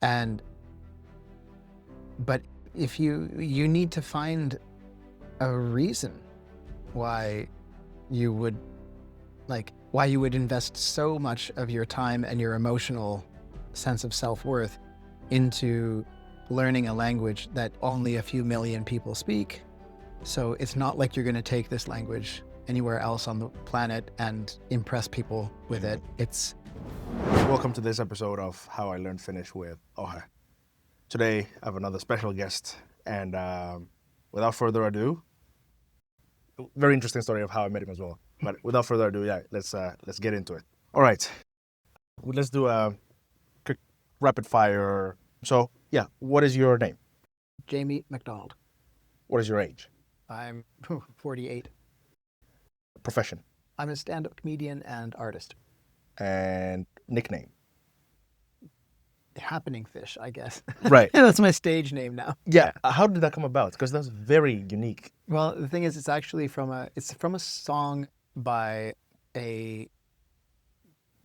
But if you need to find a reason why you would invest so much of your time and your emotional sense of self-worth into learning a language that only a few million people speak. So it's not like you're going to take this language anywhere else on the planet and impress people with it. Welcome to this episode of How I Learned Finnish with Ohe. Today I have another special guest, and without further ado, very interesting story of how I met him as well. But without further ado, let's get into it. All right, let's do a quick rapid fire. So what is your name? Jamie McDonald. What is your age? I'm 48. Profession? I'm a stand-up comedian and artist. And nickname? HappeningFish, I guess. Right. That's my stage name now. Yeah. How did that come about? Because that's very unique. Well, the thing is, it's actually from a song by a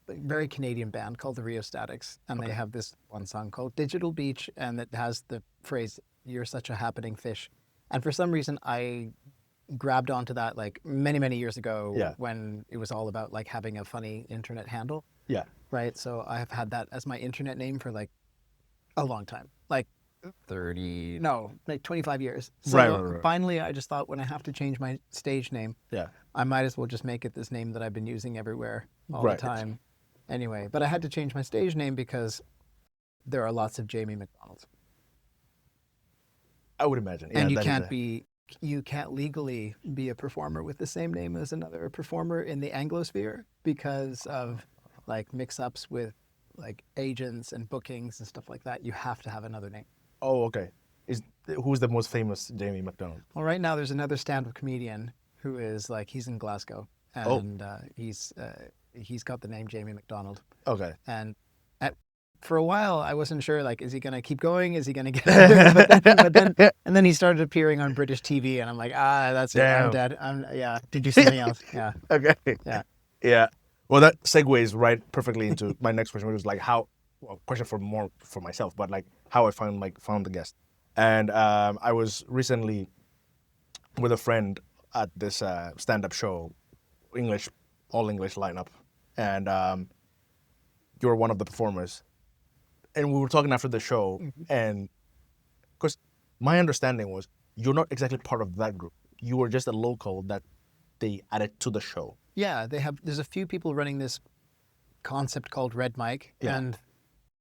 very Canadian band called the Rheostatics, and they have this one song called Digital Beach, and it has the phrase, "You're such a happening fish." And for some reason, I grabbed onto that like many years ago when it was all about like having a funny internet handle. Yeah. Right. So I have had that as my internet name for like a long time, like 25 years. So Right. Finally, I just thought when I have to change my stage name, I might as well just make it this name that I've been using everywhere all the time. Anyway, but I had to change my stage name because there are lots of Jamie McDonalds. I would imagine. And you can't legally be a performer with the same name as another performer in the Anglosphere because of like mix-ups with like agents and bookings and stuff like that. You have to have another name. Oh, okay. Who's the most famous Jamie McDonald? Well, right now there's another stand-up comedian who is like, he's in Glasgow, and he's got the name Jamie McDonald. Okay. And for a while I wasn't sure, like, is he going to keep going? Is he going to get but then and then he started appearing on British TV, and I'm like, that's Damn. it. I'm dead. To do something else. Yeah. Okay. Yeah. Well, that segues right perfectly into my next question, which was like question for myself, but like how I found the guest. And I was recently with a friend at this stand-up show, all English lineup, and you were one of the performers. And we were talking after the show, and because my understanding was you're not exactly part of that group. You were just a local that they added to the show. Yeah, there's a few people running this concept called Red Mic, and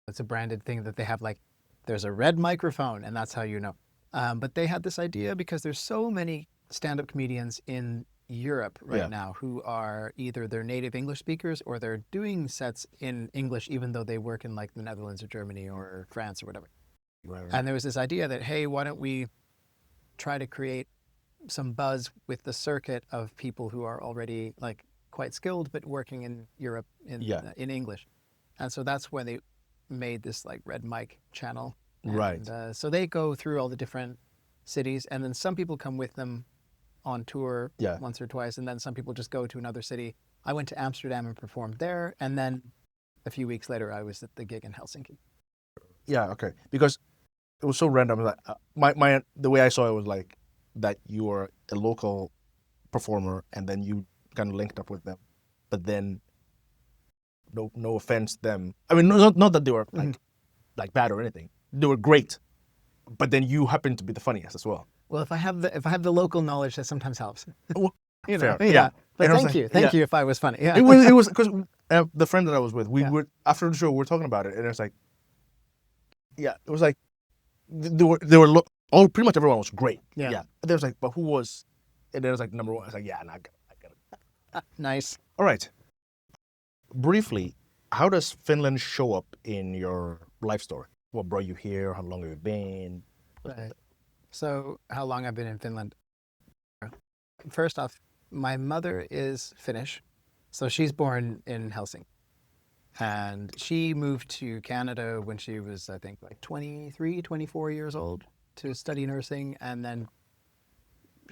it's a branded thing that they have, like, there's a red microphone, and that's how you know. But they had this idea because there's so many stand-up comedians in Europe right now who are either they're native English speakers or they're doing sets in English even though they work in like the Netherlands or Germany or France or whatever. Right. And there was this idea that, hey, why don't we try to create some buzz with the circuit of people who are already like quite skilled but working in Europe in English. And so that's when they made this like Red Mic channel. Right. So they go through all the different cities, and then some people come with them on tour once or twice, and then some people just go to another city. I went to Amsterdam and performed there, and then a few weeks later I was at the gig in Helsinki. Yeah, okay. Because it was so random. Like the way I saw it was like that you were a local performer and then you kind of linked up with them. But then no offense to them. I mean, not that they were like bad or anything. They were great. But then you happened to be the funniest as well. Well, if I have the local knowledge, that sometimes helps. Well, fair. Yeah. But thank you if I was funny. Yeah. It was because the friend that I was with, we were after the show, we were talking about it, and it was like, it was like they were all pretty much everyone was great. Yeah. But there was like, but who was? And there was like number one. I was like, I got it. Nice. All right. Briefly, how does Finland show up in your life story? What brought you here? How long have you been? Right. So how long I've been in Finland? First off, my mother is Finnish, so she's born in Helsinki. And she moved to Canada when she was, I think, like 23, 24 years old to study nursing. And then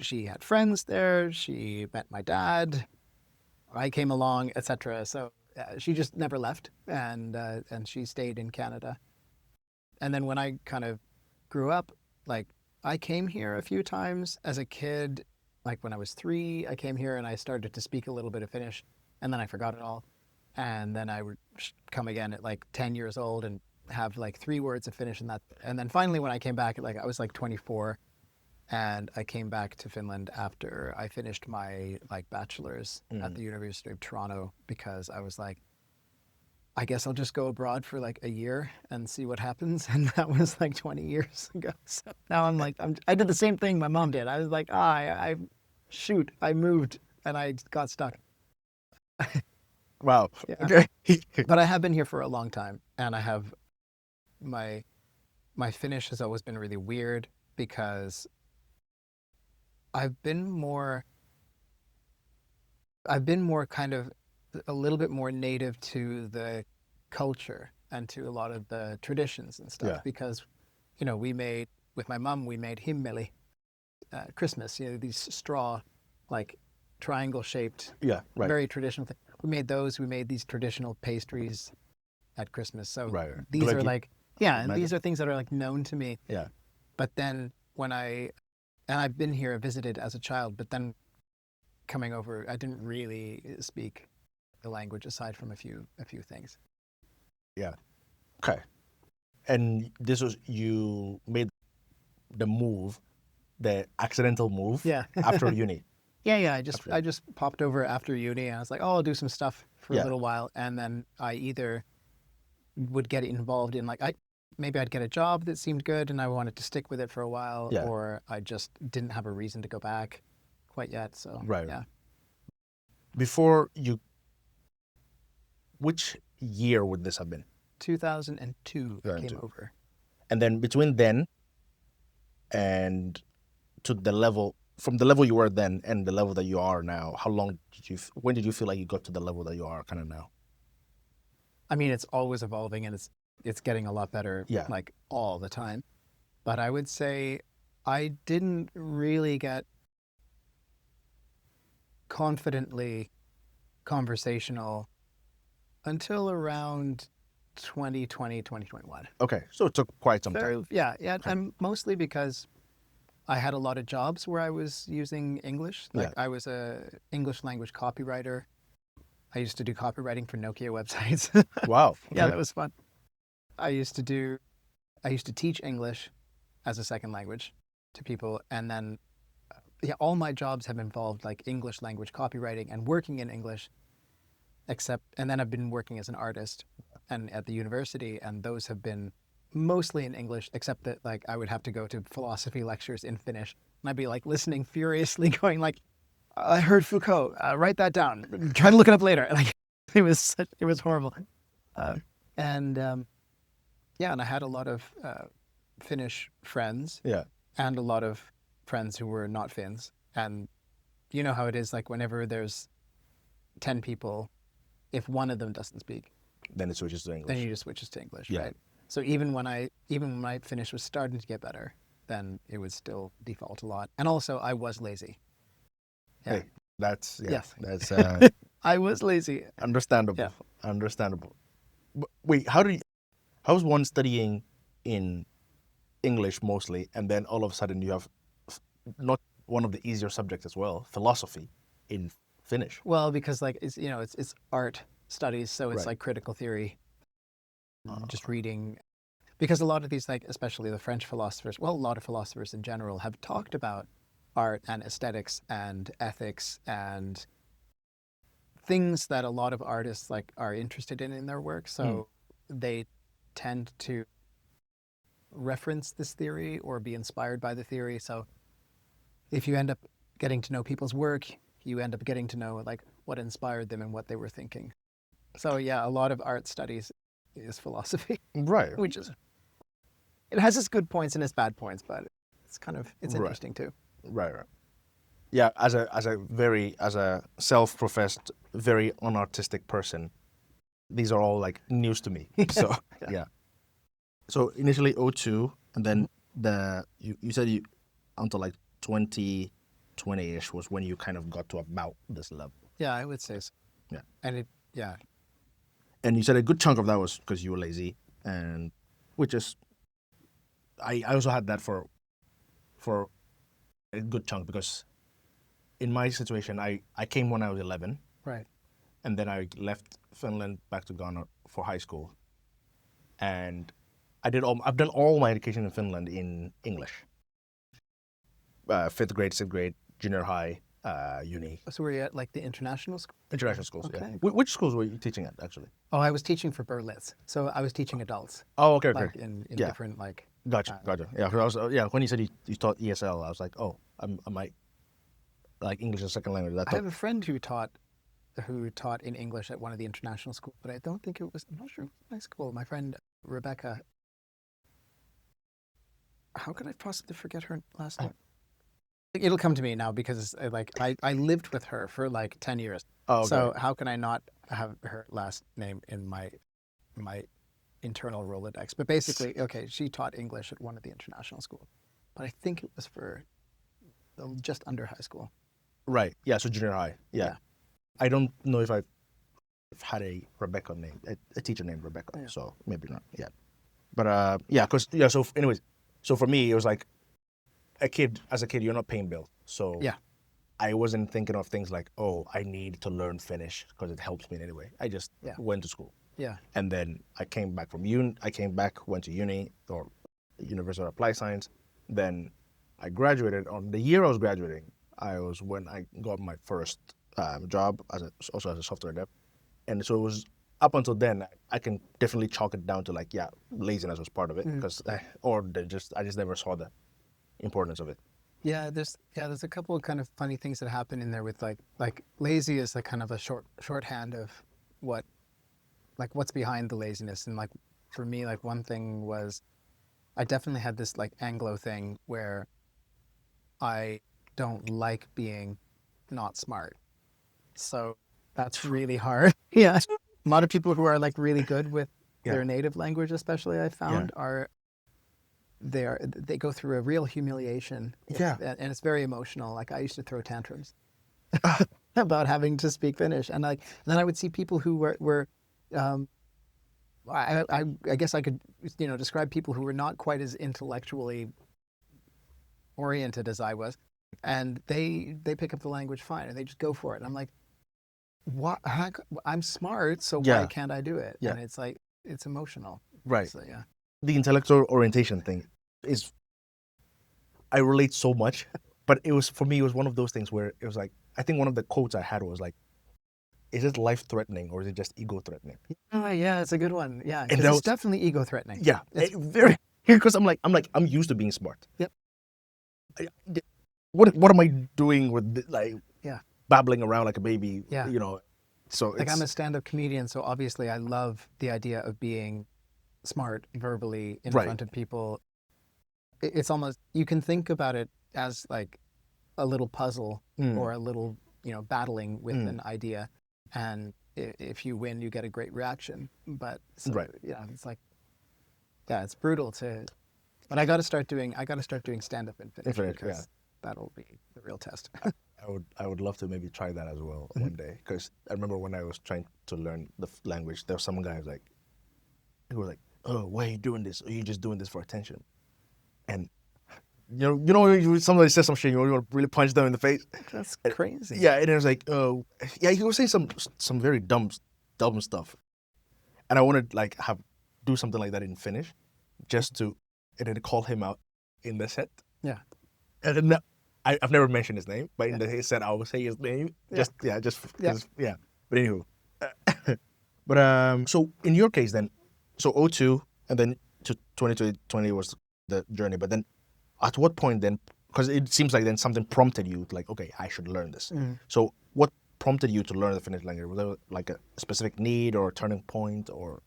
she had friends there. She met my dad. I came along, etc. So she just never left, and she stayed in Canada. And then when I kind of grew up, like I came here a few times as a kid. Like when I was 3, I came here and I started to speak a little bit of Finnish, and then I forgot it all. And then I would come again at like 10 years old and have like 3 words of Finnish and that. And then finally, when I came back, like I was like 24, and I came back to Finland after I finished my like bachelor's at the University of Toronto, because I was like, I guess I'll just go abroad for like a year and see what happens. And that was like 20 years ago. So now I'm like, I did the same thing my mom did. I was like, I moved and I got stuck. Wow. Yeah. Okay. But I have been here for a long time, and I have my Finnish has always been really weird because I've been more kind of a little bit more native to the culture and to a lot of the traditions and stuff, Yeah. because, you know, with my mom, we made himmeli, Christmas, you know, these straw, like triangle shaped, Yeah. Right. very traditional thing. We made those, we made these traditional pastries at Christmas. So Right. these are Glöggi. like, yeah, and Imagine. these are things that are like known to me. Yeah. But then and I've been here, visited as a child, but then coming over, I didn't really speak the language aside from a few things. Yeah. Okay. And this was, you made the move, the accidental move, Yeah. after uni. Yeah. I just popped over after uni, and I was like, oh, I'll do some stuff for Yeah. a little while, and then I either would get involved in like maybe I'd get a job that seemed good and I wanted to stick with it for a while, Yeah. or I just didn't have a reason to go back quite yet. So Right. yeah. Before you, which year would this have been? 2002 I came 2002. over. And then between then and to the level, from the level you were then and the level that you are now, how long did you, when did you feel like you got to the level that you are kind of now? I mean, it's always evolving, and it's getting a lot better, Yeah. like all the time. But I would say I didn't really get confidently conversational until around 2020, 2021. Okay. So it took quite some time. Very, yeah, and mostly because I had a lot of jobs where I was using English. Like Yeah. I was a English language copywriter. I used to do copywriting for Nokia websites. Wow. Yeah, Okay. that was fun. I used to teach English as a second language to people, and then all my jobs have involved like English language copywriting and working in English, and then I've been working as an artist and at the university, and those have been mostly in English, except that like I would have to go to philosophy lectures in Finnish, and I'd be like listening furiously, going like, I heard Foucault, write that down, try to look it up later. Like it was horrible. And I had a lot of Finnish friends, Yeah. and a lot of friends who were not Finns. And you know how it is, like whenever there's 10 people, if one of them doesn't speak, Then it switches to English. then you just switches to English, Yeah. right? So even when my Finnish was starting to get better, then it would still default a lot. And also I was lazy. Yeah. Hey, that's, yeah, Yes. that's I was lazy. understandable. Yeah. Understandable. But wait, how's one studying in English mostly, and then all of a sudden you have not one of the easier subjects as well, philosophy, in Finnish? Well, because like it's art studies, so it's Right. like critical theory, just reading, because a lot of these, like especially the French philosophers, well, a lot of philosophers in general have talked about art and aesthetics and ethics and things that a lot of artists like are interested in their work. So they tend to reference this theory or be inspired by the theory. So if you end up getting to know people's work, you end up getting to know like what inspired them and what they were thinking. So yeah, a lot of art studies is philosophy, Right. which is, it has its good points and its bad points, but it's Right. interesting too. Right. Yeah, as a self-professed, very unartistic person, these are all like news to me. So yeah. So initially 02, and then you said you until like 2020-ish was when you kind of got to about this level. Yeah, I would say so. Yeah. And And you said a good chunk of that was because you were lazy, and which is I also had that for a good chunk because in my situation, I came when I was 11, Right. and then I left Finland back to Ghana for high school, and I've done all my education in Finland in English. 5th grade, 6th grade, junior high, uni, So were you at like the international school? international schools. Okay. Yeah. Which schools were you teaching at actually? Oh, I was teaching for Berlitz. So I was teaching adults, Oh, okay, like in Yeah. different like. Gotcha. Yeah, 'cause I was when you said you taught ESL, I was like, oh, I might like English as a second language. I have a friend who taught in English at one of the international schools, but I don't think it was. I'm not sure it was my school. My friend Rebecca. How could I possibly forget her last name? It'll come to me now because I lived with her for like 10 years. Oh, okay. So how can I not have her last name in my internal Rolodex? But basically, okay, she taught English at one of the international schools, but I think it was for just under high school. Right. Yeah. So junior high. Yeah. Yeah. I don't know if I've had a Rebecca name, a teacher named Rebecca. Yeah. So maybe not yet. But So anyways, so for me it was like as a kid, you're not paying bills. So Yeah. I wasn't thinking of things like, oh, I need to learn Finnish because it helps me in any way. I just went to school. Yeah. And then I came back went to uni or University of Applied Science. Then I graduated. On the year I was graduating, when I got my first job also as a software dev. And so it was up until then, I can definitely chalk it down to like, laziness was part of it because, I just never saw the importance of it. Yeah, there's a couple of kind of funny things that happen in there with like lazy is like kind of a shorthand of what's behind the laziness. And like for me, like one thing was I definitely had this like Anglo thing where I don't like being not smart. So that's really hard. Yeah. A lot of people who are like really good with their native language, especially I found they go through a real humiliation. And it's very emotional. Like I used to throw tantrums about having to speak Finnish. And then I would see people who were I guess I could, describe people who were not quite as intellectually oriented as I was. And they pick up the language fine and they just go for it. And I'm like, what? I'm smart, so why can't I do it? Yeah. And it's like, it's emotional. Right. So, yeah. The intellectual orientation thing is, I relate so much, but for me, it was one of those things where it was like, I think one of the quotes I had was like, is it life threatening or is it just ego threatening? Oh, yeah, it's a good one. Yeah, And it's definitely ego threatening. Yeah, It's very, because I'm used to being smart. Yep. What am I doing with Yeah. babbling around like a baby? Yeah. So Like I'm a stand-up comedian, so obviously I love the idea of being smart verbally in front of people. It's almost, you can think about it as like a little puzzle or a little, battling with an idea. And if you win, you get a great reaction. But it's like, it's brutal but I got to start doing stand-up in Finnish because that'll be the real test. I would love to maybe try that as well one day, because I remember when I was trying to learn the language, there was some guys who were like, oh, why are you doing this? Are you just doing this for attention? And somebody says some shit, you want to really punch them in the face. That's crazy. Yeah, and it was like, oh, yeah, he was saying some very dumb stuff, and I wanted do something like that in Finnish, and then call him out in the set. Yeah. And then I've never mentioned his name, but in the set I will say his name. But anywho, so in your case then, so 02 and then to 2020 was the journey. But then, at what point then? Because it seems like then something prompted you, like, okay, I should learn this. So what prompted you to learn the Finnish language? Was there like a specific need or a turning point, or?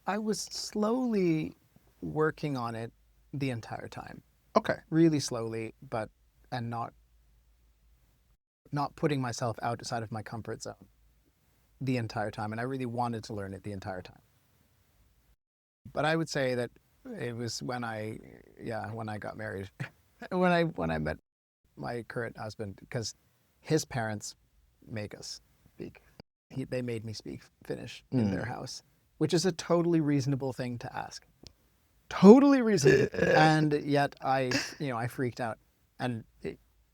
I was slowly working on it the entire time. Okay. Really slowly, and not putting myself outside of my comfort zone the entire time. And I really wanted to learn it the entire time. But I would say that it was when I got married, when I met my current husband, because his parents make us speak. They made me speak Finnish in their house, which is a totally reasonable thing to ask. totally recent, and yet I freaked out. And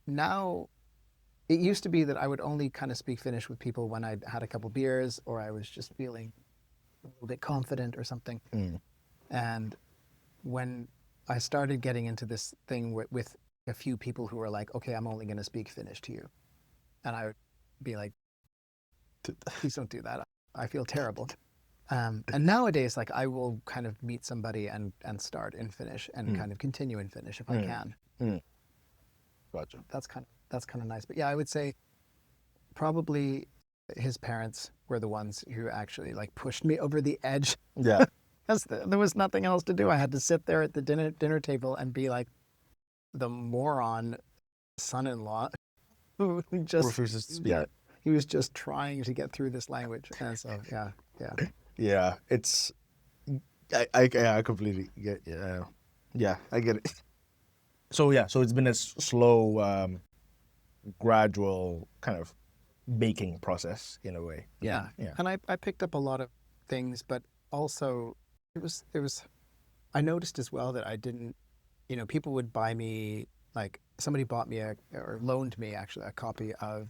now, it used to be that I would only kind of speak Finnish with people when I'd had a couple beers or I was just feeling a little bit confident or something. And when I started getting into this thing with a few people who were like, okay, I'm only going to speak Finnish to you. And I would be like, please don't do that. I feel terrible. And nowadays, like I will kind of meet somebody and start in Finnish and kind of continue in Finnish if I can. Gotcha. That's kind of nice. But yeah, I would say probably his parents were the ones who actually like pushed me over the edge. Yeah. Because there was nothing else to do. I had to sit there at the dinner table and be like the moron son-in-law who just refuses to speak. Yeah. He was just trying to get through this language. And so Yeah, it's I completely get I get it. So it's been a slow, gradual kind of baking process in a way. Yeah. And I picked up a lot of things, but also it was I noticed as well that I didn't, people would buy me, like somebody bought me or loaned me actually a copy of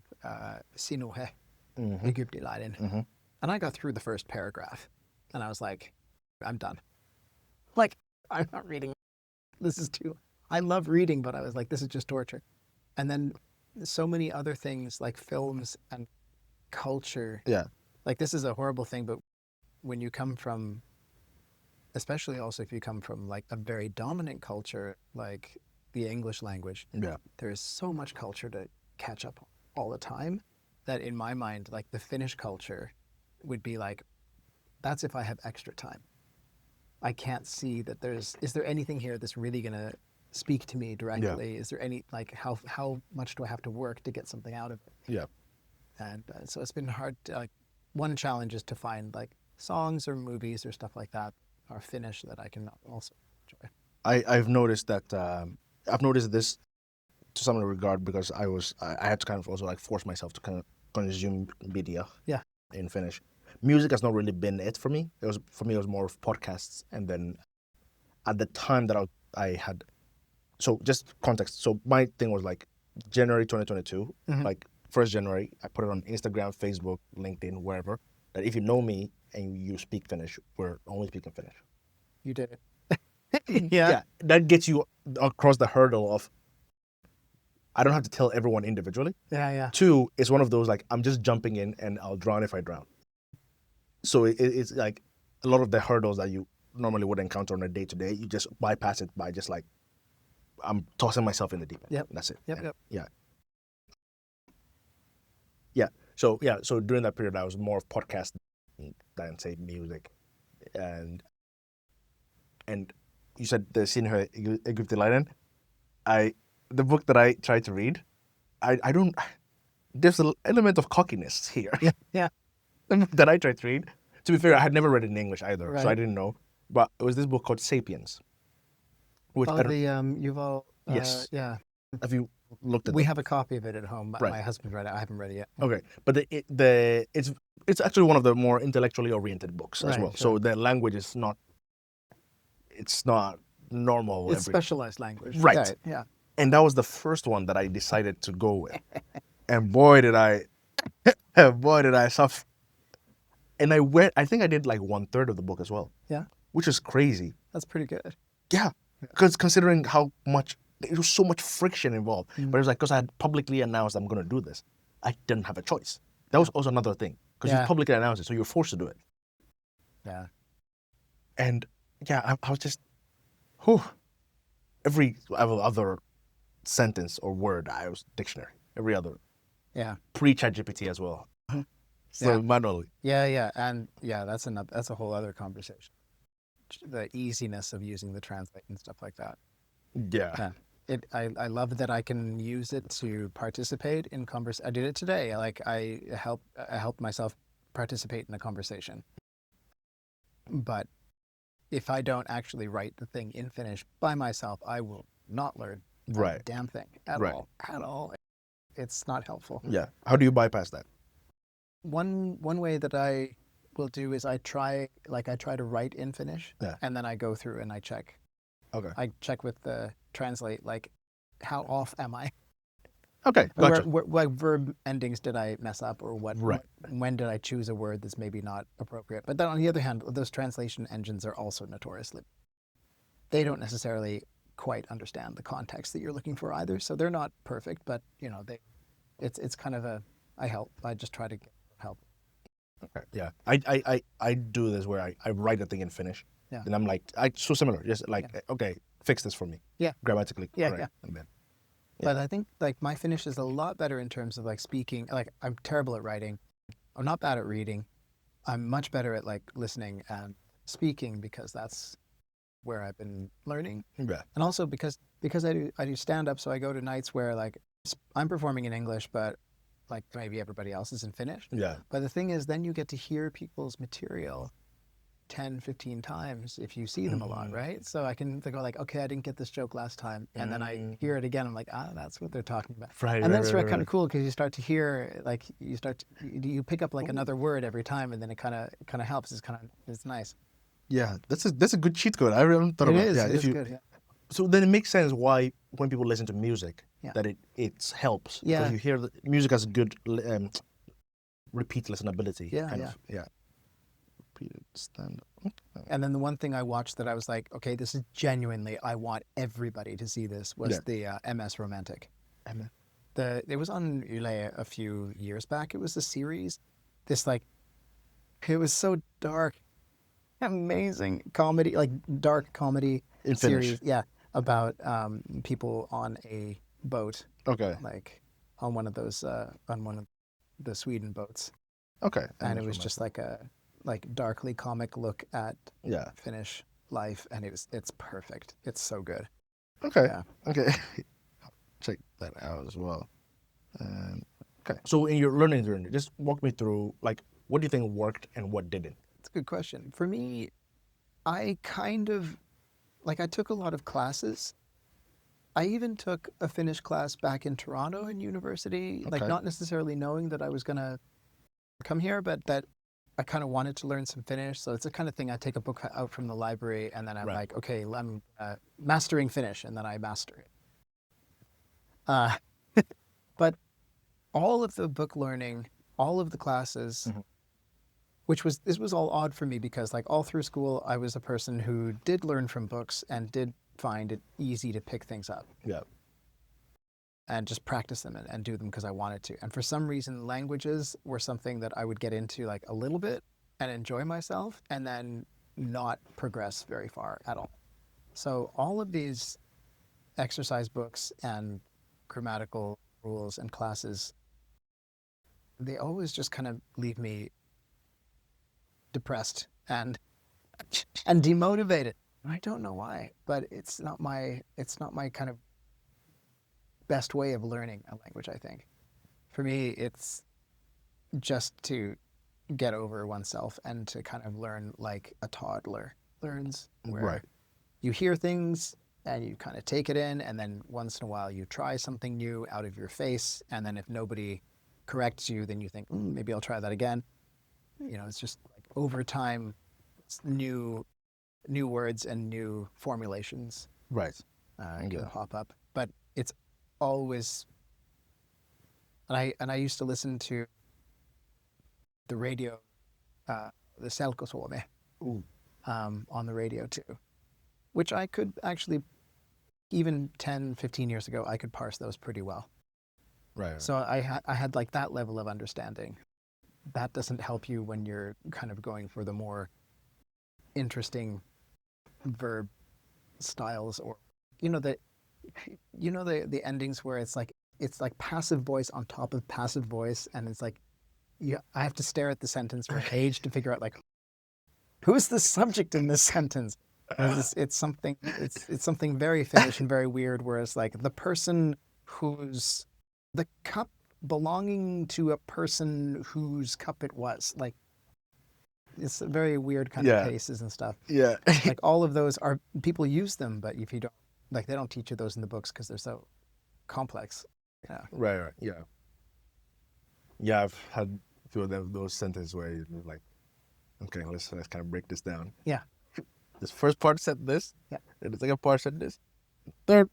Sinuhe, Egyptilainen. And I got through the first paragraph and I was like, I'm done. Like, I'm not reading. This is I love reading, but I was like, this is just torture. And then so many other things like films and culture. Yeah. Like, this is a horrible thing, but when you come from, especially also if you come from like a very dominant culture, like the English language, there is so much culture to catch up all the time that in my mind, like the Finnish culture would be like, that's if I have extra time. I can't see that is there anything here that's really going to speak to me directly? Is there any, like, how much do I have to work to get something out of it? Yeah. And so it's been hard to, like, one challenge is to find like songs or movies or stuff like that are Finnish that I can also enjoy. I've noticed that, I've noticed this to some regard because I had to kind of also like force myself to kind of consume media in Finnish. Music has not really been it for me. It was more of podcasts, and then at the time that I had, so just context. So my thing was like January 2022, like 1st January, I put it on Instagram, Facebook, LinkedIn, wherever, that if you know me and you speak Finnish, we're only speaking Finnish. You did it. Yeah, that gets you across the hurdle of, I don't have to tell everyone individually. Yeah. 2, it's one of those like, I'm just jumping in and I'll drown if I drown. So it's like a lot of the hurdles that you normally would encounter on a day-to-day, you just bypass it by just like, I'm tossing myself in the deep end. Yep. That's it. Yep. Yeah. So during that period, I was more of podcast than say music. And you said the Sinuhe Egyptilainen. The book that I tried to read, I don't, there's an element of cockiness here. Yeah. That I tried to read. To be fair, I had never read it in English either, Right. so I didn't know. But it was this book called Sapiens. Which the Yuval. Yes. Yeah. Have you looked at We it? have a copy of it at home. Right. My husband read it. I haven't read it yet. Okay, but it's actually one of the more intellectually oriented books as Right, well. sure. So the language is not, it's not normal. It's specialized language. Right. Yeah. And that was the first one that I decided to go with. And boy did I suffer. And I think I did like 1/3 of the book as well. Yeah. Which is crazy. That's pretty good. Yeah. Because considering how much, there was so much friction involved. But it was like, because I had publicly announced I'm going to do this, I didn't have a choice. That was also another thing. Because you publicly announced it, so you're forced to do it. Yeah. And yeah, I was just, every other sentence or word, I was dictionary. Every other. Yeah. Pre-ChatGPT as well. So manually. Yeah. And yeah, that's a whole other conversation. The easiness of using the translate and stuff like that. Yeah. I love that I can use it to participate in conversation. I did it today. Like I helped myself participate in a conversation. But if I don't actually write the thing in Finnish by myself, I will not learn a damn thing at all. It's not helpful. Yeah. How do you bypass that? One way that I will do is I try to write in Finnish, and then I go through and I check Okay. I check with the translate, like, how off am I? Okay. Gotcha. What verb endings did I mess up, or Right. when did I choose a word that's maybe not appropriate? But then on the other hand, those translation engines are also notoriously, they don't necessarily quite understand the context that you're looking for either. So they're not perfect, but it's kind of I just try to help. Okay. Yeah. I do this where I write a thing in Finnish. Yeah. And I'm like, so similar. Just like, okay, fix this for me. Yeah. Grammatically Yeah, correct. yeah. And then, But I think like my Finnish is a lot better in terms of like speaking. Like I'm terrible at writing. I'm not bad at reading. I'm much better at like listening and speaking because that's where I've been learning. yeah. And also because I do stand up, so I go to nights where like I'm performing in English, but like maybe everybody else is in Finnish. Yeah. But the thing is, then you get to hear people's material 10, 15 times if you see them a lot, right? So I can go like, okay, I didn't get this joke last time. And then I hear it again. I'm like, that's what they're talking about. Right, And right, that's right, kind right. of cool because you start to hear, like, you pick up like another word every time, and then it kind of helps. It's nice. Yeah, that's a good cheat code. I really thought about it. Yeah, It is good. Yeah. so then it makes sense why when people listen to music Yeah. that it helps Yeah. because you hear the music has a good repeat listenability. Yeah, kind yeah. of. Yeah. Repeated stand up. And then the one thing I watched that I was like, okay, this is genuinely, I want everybody to see this, was the MS Romantic. It was on Yle a few years back. It was a series. It was so dark, amazing comedy, like dark comedy In series. Finnish. Yeah, about people on a boat, Okay. like on one of the Sweden boats, Okay. and it was just like a darkly comic look at Finnish life, and it's perfect. It's so good. Okay. Yeah. Okay. Check that out as well. Okay. So in your learning journey, just walk me through like what do you think worked and what didn't? It's a good question. For me, I kind of I took a lot of classes. I even took a Finnish class back in Toronto in university, like Okay. not necessarily knowing that I was gonna come here, but that I kind of wanted to learn some Finnish. So it's the kind of thing I take a book out from the library and then I'm like, okay, I'm mastering Finnish, and then I master it. But all of the book learning, all of the classes, this was all odd for me because like all through school, I was a person who did learn from books and did find it easy to pick things up. Yeah. And just practice them and do them because I wanted to. And for some reason, languages were something that I would get into like a little bit and enjoy myself and then not progress very far at all. So all of these exercise books and grammatical rules and classes, they always just kind of leave me depressed and demotivated. I don't know why, but it's not my kind of best way of learning a language, I think. For me, it's just to get over oneself and to kind of learn like a toddler learns, where you hear things and you kind of take it in, and then once in a while you try something new out of your face, and then if nobody corrects you, then you think, maybe I'll try that again. It's just like over time, new words and new formulations can hop up. But it's always, and I used to listen to the radio, the Selko-Suomi, on the radio too, which I could actually, even 10, 15 years ago, I could parse those pretty well. Right. So I had like that level of understanding. That doesn't help you when you're kind of going for the more interesting verb styles, or the endings where it's like passive voice on top of passive voice, and it's like I have to stare at the sentence for an age to figure out like who's the subject in this sentence. It's something very Finnish and very weird, whereas like the person who's the cup belonging to a person whose cup it was, like it's a very weird kind of cases and stuff. Yeah. Like all of those are, people use them, but if you don't, like they don't teach you those in the books because they're so complex. Yeah. Right. Yeah. Yeah, I've had a few of those sentences where you're like, okay, let's kind of break this down. Yeah. this first part said this, Yeah. and the second part said this. They're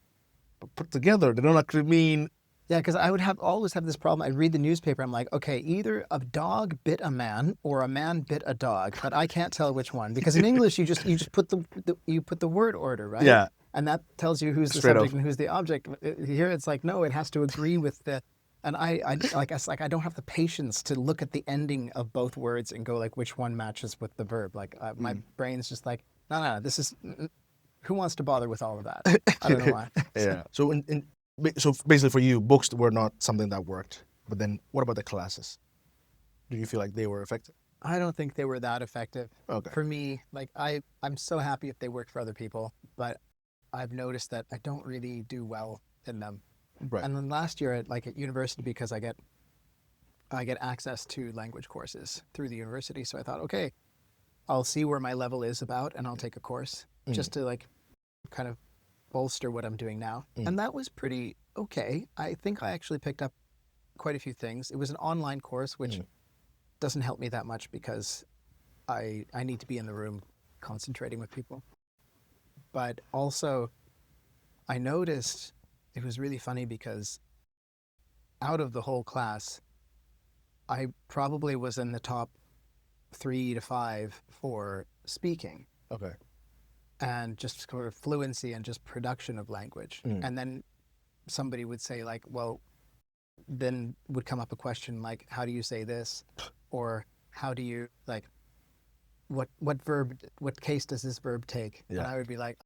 put together. They don't actually mean. Yeah, because I would always have this problem. I'd read the newspaper. I'm like, okay, either a dog bit a man or a man bit a dog, but I can't tell which one because in English you just put the word order, right? Yeah. And that tells you who's the Straight subject off. and who's the object. Here it's like, no, it has to agree with the. And I like it's like I don't have the patience to look at the ending of both words and go like which one matches with the verb. Like my brain's just like, no, this is. Who wants to bother with all of that? I don't know why. Yeah. So so basically for you, books were not something that worked. But then what about the classes? Do you feel like they were effective? I don't think they were that effective. Okay. For me, like I'm so happy if they work for other people, but I've noticed that I don't really do well in them. Right. And then last year at university, because I get access to language courses through the university, so I thought, okay, I'll see where my level is about and I'll take a course just to like kind of bolster what I'm doing now. And that was pretty okay. I think I actually picked up quite a few things. It was an online course, which doesn't help me that much because I need to be in the room concentrating with people. But also I noticed it was really funny because out of the whole class, I probably was in the top 3 to 5 for speaking. Okay. And just sort of fluency and just production of language. And then somebody would say like, well, then would come up a question like, how do you say this? Or how do you like, what case does this verb take? Yeah. And I would be like,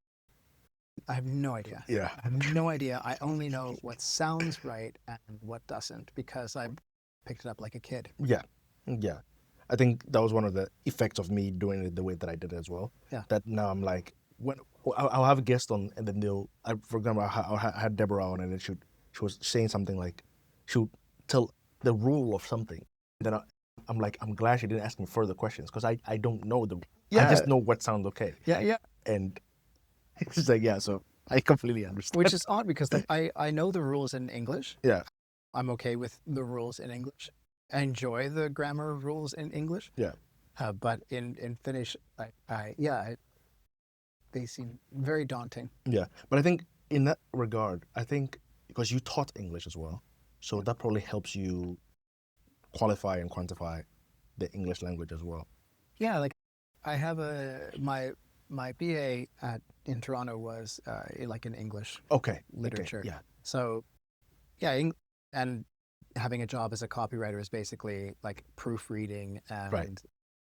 I have no idea. Yeah. I have no idea. I only know what sounds right and what doesn't because I picked it up like a kid. Yeah. Yeah. I think that was one of the effects of me doing it the way that I did it as well. Yeah. That now I'm like, when I'll have a guest on, and then for example, I had Deborah on, and then she was saying something like, she would tell the rule of something. And then I'm like, I'm glad she didn't ask me further questions because I don't know I just know what sounds okay. Yeah. And it's like, yeah, so I completely understand. Which is odd because like I know the rules in English. Yeah. I'm okay with the rules in English. I enjoy the grammar rules in English. Yeah. But in Finnish, they seem very daunting. Yeah. But I think in that regard, I think because you taught English as well, so that probably helps you qualify and quantify the English language as well. Yeah, like I have my BA in Toronto was like in English literature. Okay. Yeah. So yeah, and having a job as a copywriter is basically like proofreading and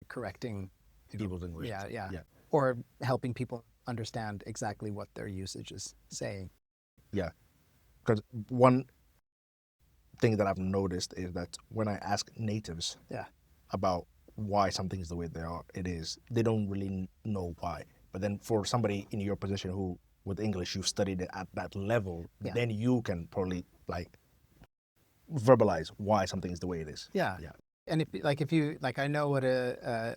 correcting People's English. Yeah. Or helping people understand exactly what their usage is saying. Yeah. Because one thing that I've noticed is that when I ask natives about why something is the way they don't really know why. But then for somebody in your position who, with English, you've studied it at that level, then you can probably like verbalize why something is the way it is. Yeah. And if you I know what a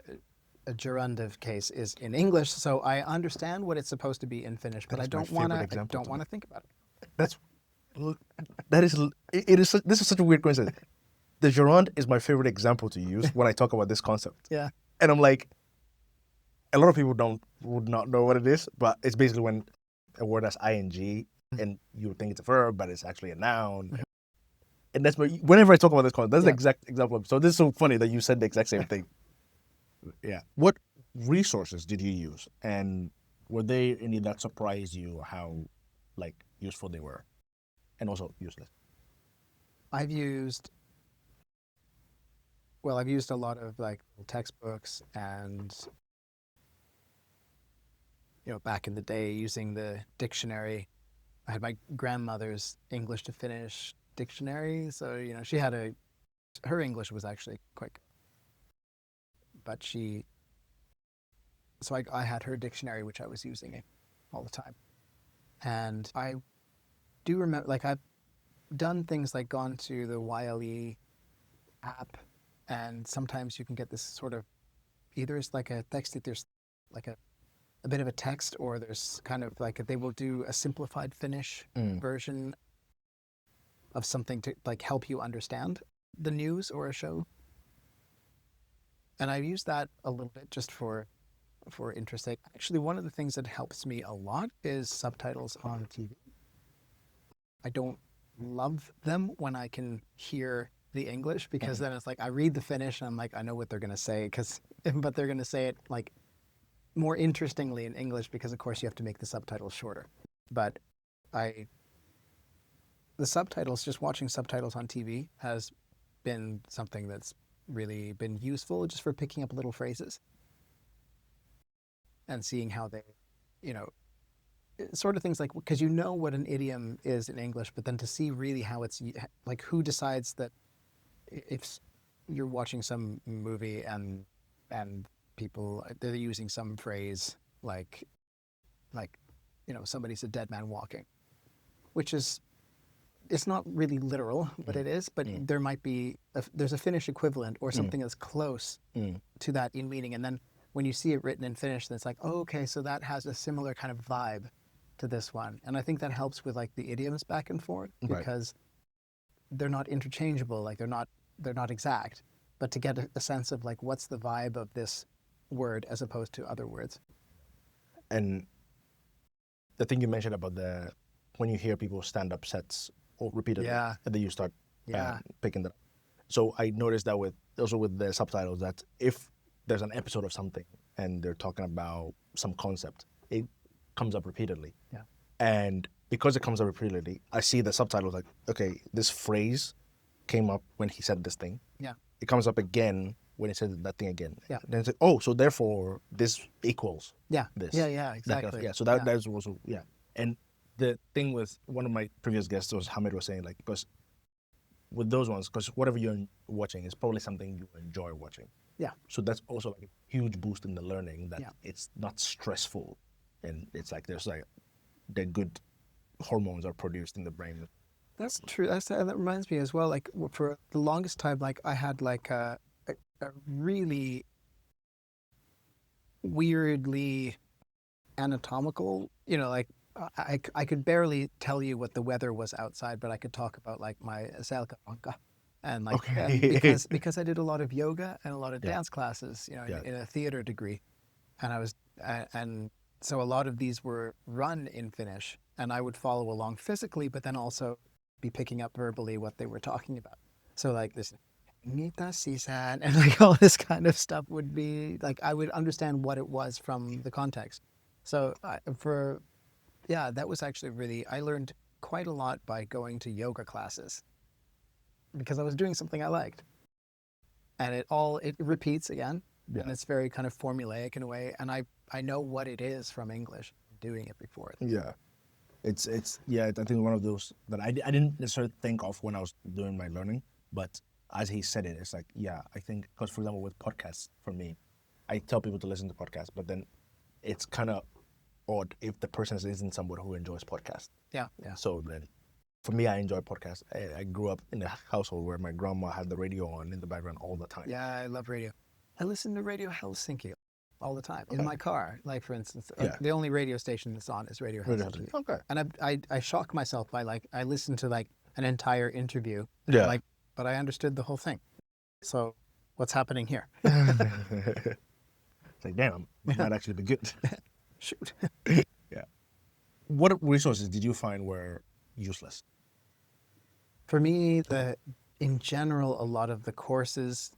gerundive case is in English, so I understand what it's supposed to be in Finnish, but I don't want to think about it. This is such a weird coincidence. The gerund is my favorite example to use when I talk about this concept. Yeah. And I'm like, a lot of people would not know what it is, but it's basically when a word has ing and you think it's a verb, but it's actually a noun. And that's whenever I talk about this concept, that's the exact example. So this is so funny that you said the exact same thing. Yeah. What resources did you use, and were there any that surprised you, or how like useful they were, and also useless? I've used a lot of like textbooks and back in the day using the dictionary. I had my grandmother's English to Finnish dictionary, so she had her English was actually quite good. But I had her dictionary, which I was using all the time. And I do remember, like I've done things like gone to the YLE app, and sometimes you can get this sort of, either it's like a text, there's like a bit of a text, or there's kind of like they will do a simplified Finnish version of something to like help you understand the news or a show. And I use that a little bit just for for interesting. Actually, one of the things that helps me a lot is subtitles on TV. I don't love them when I can hear the English, because then it's like I read the Finnish and I'm like, I know what they're going to say, but they're going to say it like more interestingly in English, because of course you have to make the subtitles shorter. But the subtitles, just watching subtitles on TV has been something that's really been useful, just for picking up little phrases and seeing how they, you know, sort of things like, because you know what an idiom is in English, but then to see really how it's like, who decides that if you're watching some movie and people, they're using some phrase like you know, somebody's a dead man walking, which is, it's not really literal, but it is. But there might be there's a Finnish equivalent or something that's close to that in meaning, and then when you see it written in Finnish, then it's like, oh, okay, so that has a similar kind of vibe to this one, and I think that helps with like the idioms back and forth, because they're not interchangeable, like they're not exact, but to get a sense of like what's the vibe of this word as opposed to other words. And the thing you mentioned about when you hear people stand up sets or repeatedly, and then you start picking that up. So I noticed that with the subtitles, that if there's an episode of something and they're talking about some concept, it comes up repeatedly. Yeah. And because it comes up repeatedly, I see the subtitles like, okay, this phrase came up when he said this thing. Yeah. It comes up again when he said that thing again. Yeah. Then it's like, oh, so therefore this equals this. Yeah, exactly. So that's also, And the thing with one of my previous guests was Hamid was saying, like, because with those ones, because whatever you're watching is probably something you enjoy watching. Yeah. So that's also like a huge boost in the learning, that it's not stressful, and it's like there's like the good hormones are produced in the brain. That's true. That reminds me as well. Like for the longest time, like I had like a really weirdly anatomical, you know, like I could barely tell you what the weather was outside, but I could talk about like my selkäranka, and like because I did a lot of yoga and a lot of dance classes, you know, in a theater degree, and so a lot of these were run in Finnish, and I would follow along physically, but then also be picking up verbally what they were talking about. So like this, "Mitä sisään," and like all this kind of stuff would be like, I would understand what it was from the context. So that was actually really, I learned quite a lot by going to yoga classes, because I was doing something I liked, and it repeats again, and it's very kind of formulaic in a way, and I know what it is from English, doing it before. Yeah. It's I think one of those that I didn't necessarily think of when I was doing my learning, but as he said it, it's like, I think, because for example with podcasts, for me, I tell people to listen to podcasts, but then it's kind of odd if the person isn't someone who enjoys podcasts. Yeah. So then for me, I enjoy podcasts. I grew up in a household where my grandma had the radio on in the background all the time. Yeah, I love radio. I listen to Radio Helsinki all the time in my car. Like, for instance, the only radio station that's on is Radio Helsinki. Okay. And I shock myself by like, I listened to like an entire interview. Like, but I understood the whole thing. So what's happening here? It's like, damn, it might actually be good. Shoot. Yeah. What resources did you find were useless? For me, in general, a lot of the courses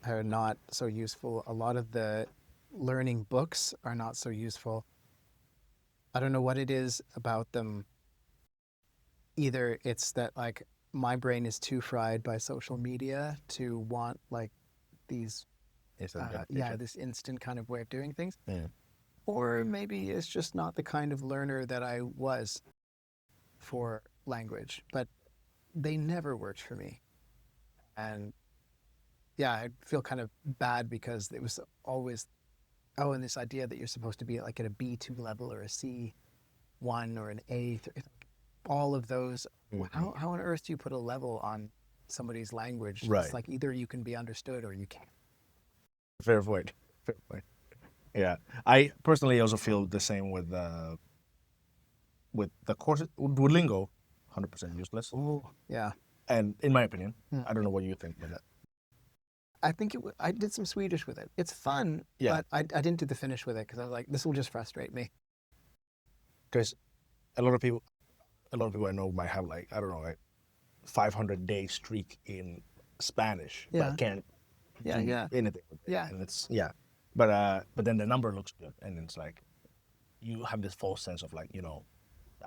are not so useful. A lot of the learning books are not so useful. I don't know what it is about them. Either it's that like my brain is too fried by social media to want like these, this instant kind of way of doing things. Yeah. Or maybe it's just not the kind of learner that I was for language, but they never worked for me. And I feel kind of bad because it was always, and this idea that you're supposed to be like at a B2 level or a C1 or an A, all of those. Mm-hmm. How on earth do you put a level on somebody's language? Right. It's like either you can be understood or you can't. Fair point. Yeah, I personally also feel the same with the courses. With lingo, 100% useless. Oh, yeah. And in my opinion, I don't know what you think about that. I think I did some Swedish with it. It's fun, but I didn't do the Finnish with it because I was like, this will just frustrate me. Because a lot of people I know might have like, I don't know, like 500-day streak in Spanish, but can't do anything with it. And it's, but then the number looks good, and it's like, you have this false sense of like, you know,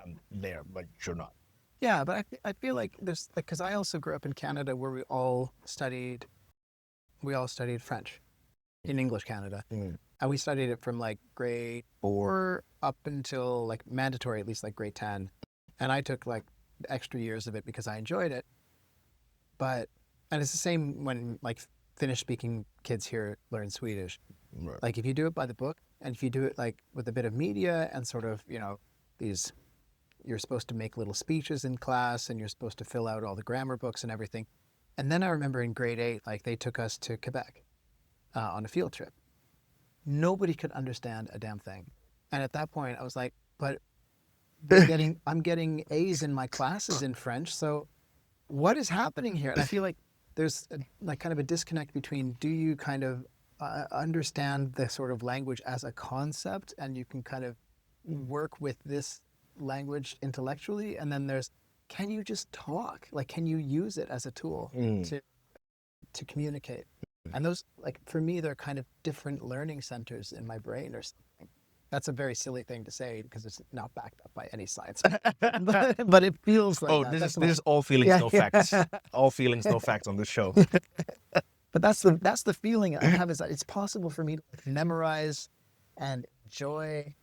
I'm there, but you're not. Yeah, but I feel like there's, because I also grew up in Canada where we all studied French in English Canada. And we studied it from like grade 4 up until like mandatory, at least like grade 10. And I took like extra years of it because I enjoyed it. And it's the same when like Finnish speaking kids here learn Swedish. Right. Like if you do it by the book, and if you do it like with a bit of media and sort of, you know, you're supposed to make little speeches in class and you're supposed to fill out all the grammar books and everything. And then I remember in grade 8, like they took us to Quebec on a field trip. Nobody could understand a damn thing. And at that point I was like, but I'm getting A's in my classes in French. So what is happening here? And I feel like there's like kind of a disconnect between, do you kind of understand the sort of language as a concept and you can kind of work with this language intellectually, and then there's, can you just talk? Like, can you use it as a tool to communicate? And those, like, for me, they're kind of different learning centers in my brain or something. That's a very silly thing to say because it's not backed up by any science, but it feels like that. This is all feelings, no facts. All feelings, no facts on this show. But that's the feeling I have, is that it's possible for me to memorize and enjoy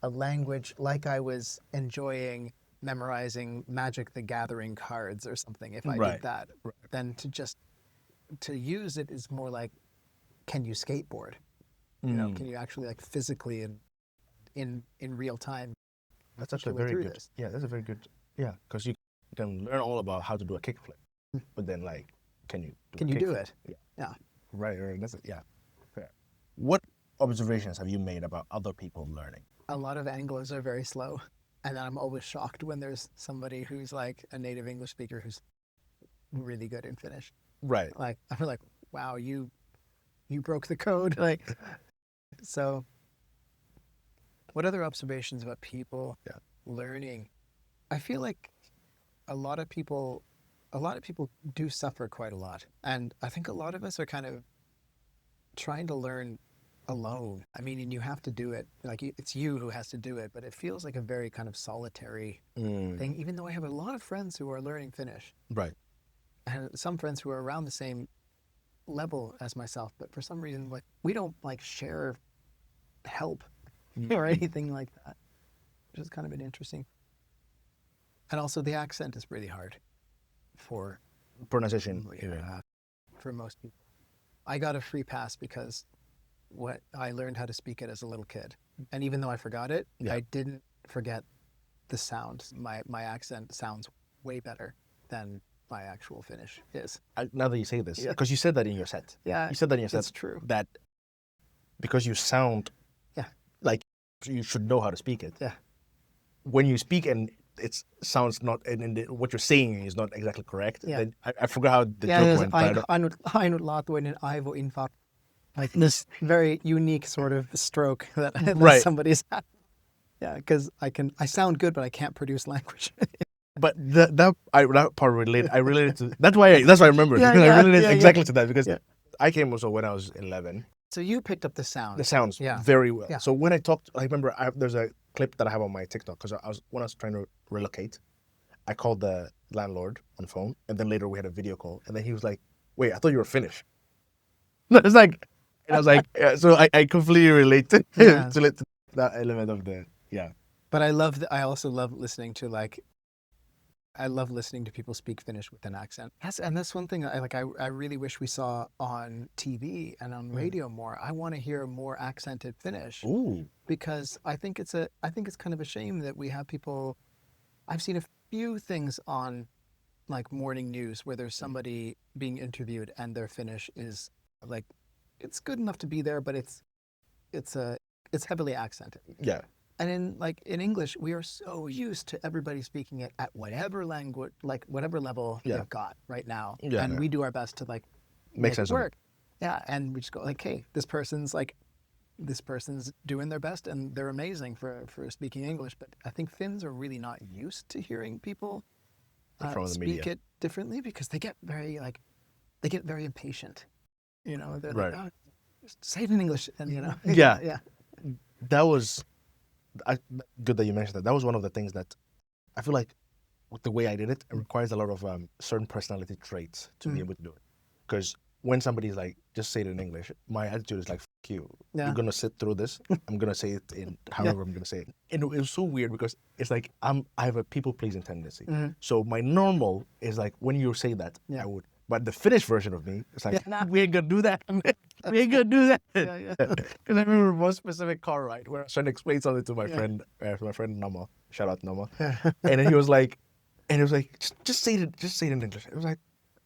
a language like I was enjoying memorizing Magic the Gathering cards or something. If I did that, then to use it is more like, can you skateboard? You know, can you actually like physically and in real time? That's actually very good. Yeah, that's a very good. Yeah, because you can learn all about how to do a kickflip, but then like, can you do it? Yeah. Right. That's it. Yeah. Fair. What observations have you made about other people learning? A lot of Anglos are very slow, and I'm always shocked when there's somebody who's like a native English speaker who's really good in Finnish. Right. Like I'm like, wow, you broke the code. Like, so what other observations about people learning? I feel like a lot of people do suffer quite a lot. And I think a lot of us are kind of trying to learn alone. I mean, and you have to do it. Like, it's you who has to do it, but it feels like a very kind of solitary thing, even though I have a lot of friends who are learning Finnish. Right. And some friends who are around the same level as myself, but for some reason, like, we don't like share help or anything like that, which is kind of an interesting. And also the accent is really hard for pronunciation. For most people. I got a free pass because I learned how to speak it as a little kid. And even though I forgot it, I didn't forget the sound. My accent sounds way better than my actual Finnish is. Now that you say this, because you said that in your set. Yeah, you said that in your set. That's true. That because you sound like you should know how to speak it. Yeah. When you speak and it sounds not, and what you're saying is not exactly correct. Yeah. Then I forgot how the joke went. Ainutlaatuinen aivoinfarkti. Like this very unique sort of stroke that somebody's had. Yeah, because I sound good, but I can't produce language. But that part related. I related to. That's why I remember. I related exactly to that because I came also when I was 11. So you picked up the sound. The sounds very well. Yeah. So when I talked, I remember there's a clip that I have on my TikTok because when I was trying to relocate, I called the landlord on the phone, and then later we had a video call, and then he was like, "Wait, I thought you were Finnish." It's like, and I was like, so I completely relate to that element of the But I also love listening to I love listening to people speak Finnish with an accent. And that's one thing I really wish we saw on TV and on radio more. I want to hear more accented Finnish. Ooh. Because I think it's kind of a shame that we have people. I've seen a few things on like morning news where there's somebody being interviewed and their Finnish is like, it's good enough to be there, but it's heavily accented. Yeah. And in English, we are so used to everybody speaking it at whatever language, like whatever level they've got right now. Yeah, and we do our best to like make sense it work. Yeah, and we just go like, hey, this person's doing their best and they're amazing for speaking English. But I think Finns are really not used to hearing people From the speak media. it differently because they get very impatient. You know, they're like, Right. oh, just say it in English, and you know, Yeah. yeah, That was good that you mentioned that. That was one of the things that I feel like with the way I did it, it requires a lot of certain personality traits to be able to do it. Because when somebody's like, just say it in English, my attitude is like, F you. Yeah. You're going to sit through this. I'm going to say it in however I'm going to say it. And it was so weird because it's like I have a people pleasing tendency. So my normal is like, when you say that, I would. But the Finnish version of me is like, nah, we ain't going to do that. We ain't going to do that. yeah. Because I remember one specific car ride where I was trying to explain something to my friend Nama. Shout out Nama. And then he was like, just say it in English. It was like,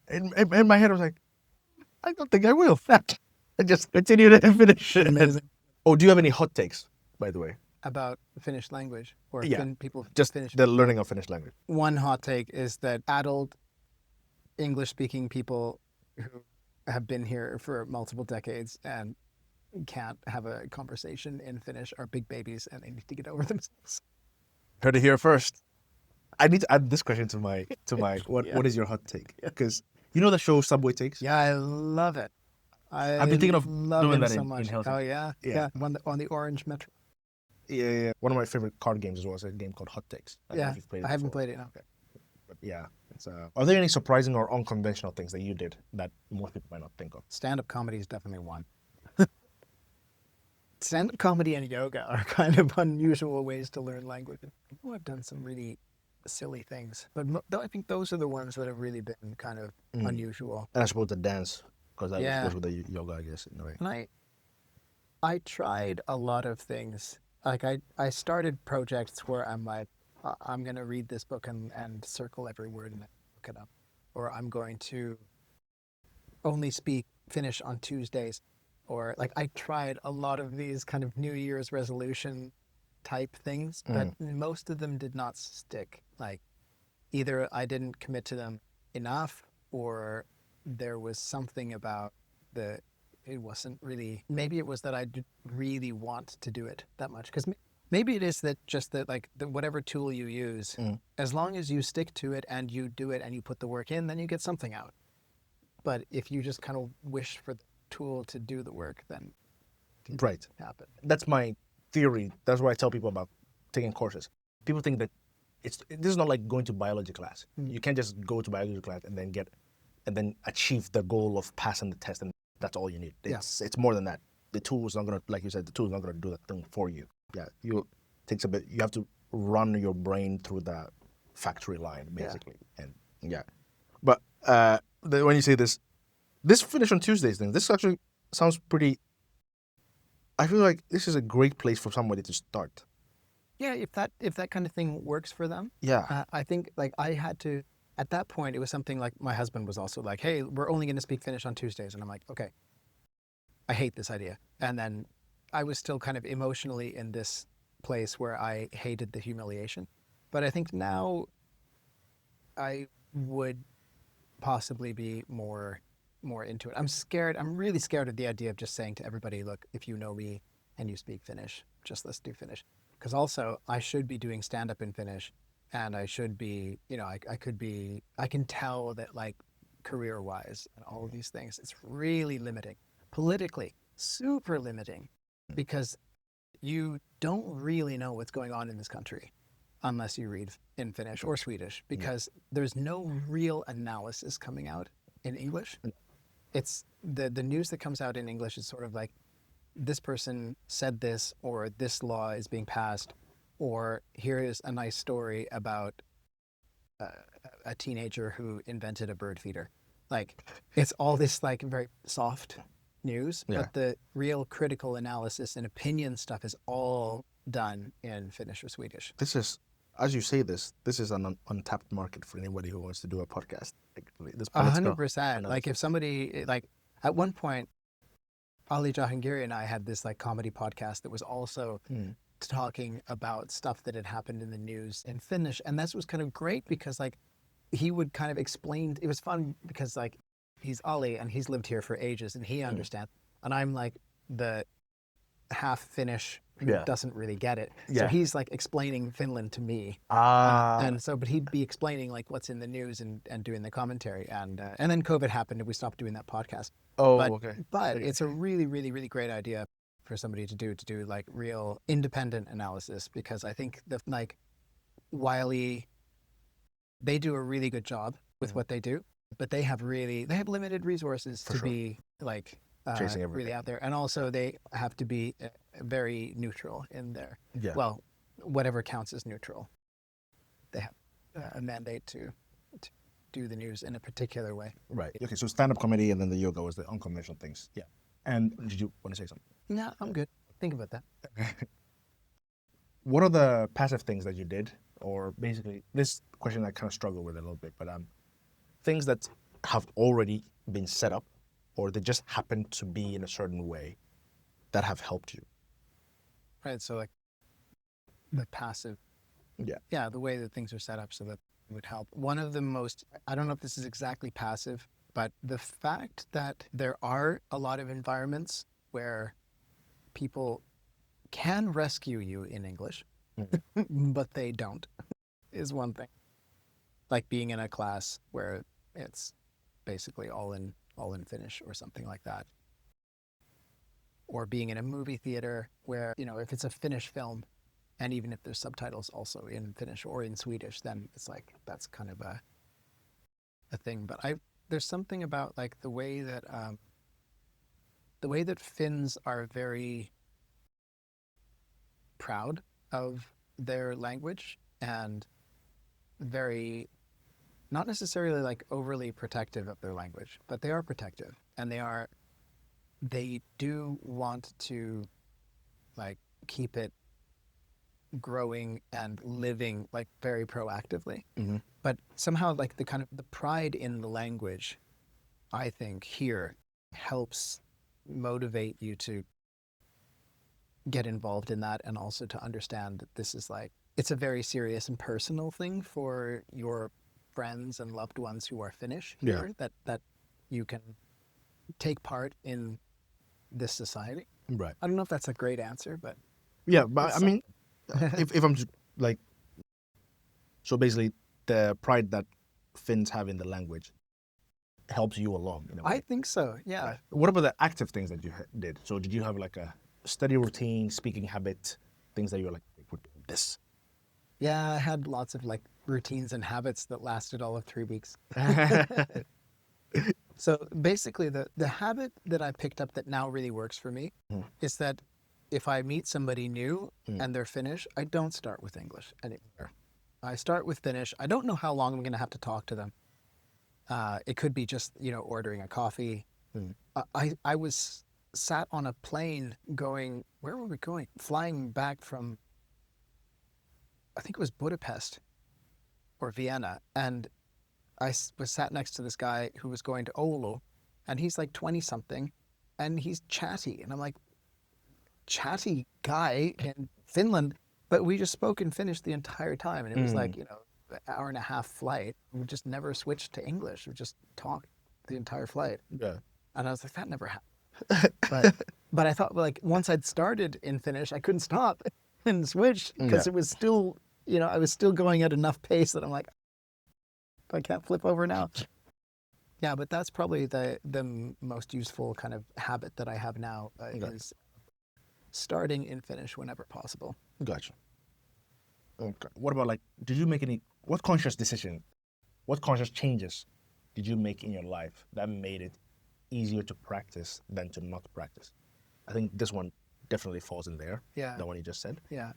in my head, I was like, I don't think I will. I just continue to finish. Amazing. Oh, do you have any hot takes, by the way? About Finnish language or Yeah. Finn people Just Finnish. the learning of Finnish language. One hot take is that adult English-speaking people who have been here for multiple decades and can't have a conversation in Finnish are big babies and they need to get over themselves. Heard it here first. I need to add this question to my what is your hot take? Because you know the show Subway Takes? Yeah, I love it. I've been thinking of love doing him that so in much. Helsinki. Oh yeah, Yeah. On the orange metro. Yeah. One of my favorite card games as well is a game called Hot Takes. I don't know Yeah, if you've played it I haven't before. played it. No. Okay. But yeah, it's are there any surprising or unconventional things that you did that most people might not think of? Stand-up comedy is definitely one. Stand-up comedy and yoga are kind of unusual ways to learn language. I've done some really silly things, but I think those are the ones that have really been kind of unusual. And I suppose the dance, because that Yeah. goes with the yoga, I guess, in a way. And I tried a lot of things. Like I started projects where I'm like, I'm going to read this book and circle every word and look it up. Or I'm going to only speak Finnish on Tuesdays. Or like I tried a lot of these kind of New Year's resolution type things, but most of them did not stick. Like either I didn't commit to them enough or there was something about it wasn't really, maybe it was that I didn't really want to do it that much. Because maybe it is that just that like whatever tool you use, as long as you stick to it and you do it and you put the work in, then you get something out. But if you just kind of wish for the tool to do the work, then it Right. doesn't happen. That's my theory. That's what I tell people about taking courses. People think that this is not like going to biology class. You can't just go to biology class and then achieve the goal of passing the test and that's all you need. It's more than that. The tool is not gonna, like you said, the tool is not gonna do that thing for you. Yeah, you have to run your brain through the factory line basically, and yeah. But when you say this finish on Tuesdays thing, this actually sounds pretty. I feel like this is a great place for somebody to start. Yeah, if that kind of thing works for them. Yeah. I think like I had to, at that point, it was something like my husband was also like, hey, we're only going to speak Finnish on Tuesdays. And I'm like, okay, I hate this idea. And then I was still kind of emotionally in this place where I hated the humiliation. But I think now I would possibly be more into it. I'm scared. I'm really scared of the idea of just saying to everybody, look, if you know me and you speak Finnish, just let's do Finnish. Because also I should be doing stand-up in Finnish and I should be, I can tell that like career-wise and all of these things, it's really limiting. Politically, super limiting because you don't really know what's going on in this country unless you read in Finnish or Swedish because there's no real analysis coming out in English. It's the news that comes out in English is sort of like this person said this or this law is being passed or here is a nice story about a teenager who invented a bird feeder. Like it's all this like very soft news, but the real critical analysis and opinion stuff is all done in Finnish or Swedish. This is, as you say this is an untapped market for anybody who wants to do a podcast. This 100%. Like if somebody, like at one point, Ali Jahangiri and I had this like comedy podcast that was also talking about stuff that had happened in the news in Finnish. And that was kind of great because like he would kind of explain, it was fun because like he's Ollie and he's lived here for ages and he understands. And I'm like the half Finnish who doesn't really get it. So he's like explaining Finland to me. And so, but he'd be explaining like what's in the news and doing the commentary. And then COVID happened and we stopped doing that podcast. But it's a really, really, really great idea for somebody to do like real independent analysis, because I think like Wiley, they do a really good job with what they do, but they have limited resources to be like chasing everything really out there. And also they have to be very neutral in their, well, whatever counts as neutral. They have a mandate to do the news in a particular way. Right. Okay, so stand-up comedy and then the yoga was the unconventional things. Yeah. And did you want to say something? No, I'm good. Think about that. What are the passive things that you did? Or basically, this question I kind of struggle with a little bit, but things that have already been set up or they just happen to be in a certain way that have helped you. Right, so like the passive, the way that things are set up so that it would help. One of the most, I don't know if this is exactly passive, but the fact that there are a lot of environments where people can rescue you in English, but they don't, is one thing. Like being in a class where it's basically all in Finnish or something like that. Or being in a movie theater where, you know, if it's a Finnish film, and even if there's subtitles also in Finnish or in Swedish, then it's like, that's kind of a thing. But there's something about like the way that Finns are very proud of their language and very, not necessarily like overly protective of their language, but they are protective, and they do want to like keep it growing and living like very proactively. But somehow like the pride in the language, I think here helps motivate you to get involved in that, and also to understand that this is like, it's a very serious and personal thing for your friends and loved ones who are Finnish here, that you can take part in this society. Right. I don't know if that's a great answer, but but I mean, if I'm just like, so basically the pride that Finns have in the language helps you along in a way. I think so. Yeah. Right. What about the active things that you did? So did you have like a study routine, speaking habit, things that you were like, we're doing this? Yeah, I had lots of like routines and habits that lasted all of 3 weeks. So basically the habit that I picked up that now really works for me is that if I meet somebody new and they're Finnish, I don't start with English anymore. I start with Finnish. I don't know how long I'm going to have to talk to them. It could be just, you know, ordering a coffee. I was sat on a plane going, where were we going? Flying back from, I think it was Budapest or Vienna. And I was sat next to this guy who was going to Oulu, and he's like 20 something and he's chatty. And I'm like, chatty guy in Finland, but we just spoke in Finnish the entire time. And it was like, you know, an hour and a half flight. We just never switched to English. We just talked the entire flight. Yeah. And I was like, that never happened. But I thought, like, once I'd started in Finnish, I couldn't stop and switch because it was still, you know, I was still going at enough pace that I'm like, I can't flip over now. Yeah, but that's probably the most useful kind of habit that I have now is starting in Finnish whenever possible. Gotcha. Okay. What about like, did you make what conscious changes did you make in your life that made it easier to practice than to not practice? I think this one definitely falls in there. Yeah. The one you just said. Yeah.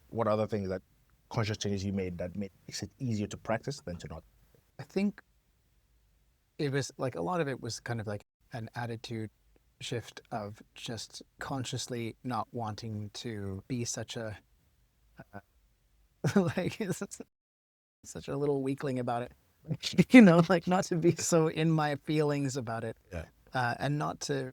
What other things that conscious changes you made that makes it easier to practice than to not? I think it was like, a lot of it was kind of like an attitude shift of just consciously not wanting to be such a like such a little weakling about it, you know, like not to be so in my feelings about it, and not to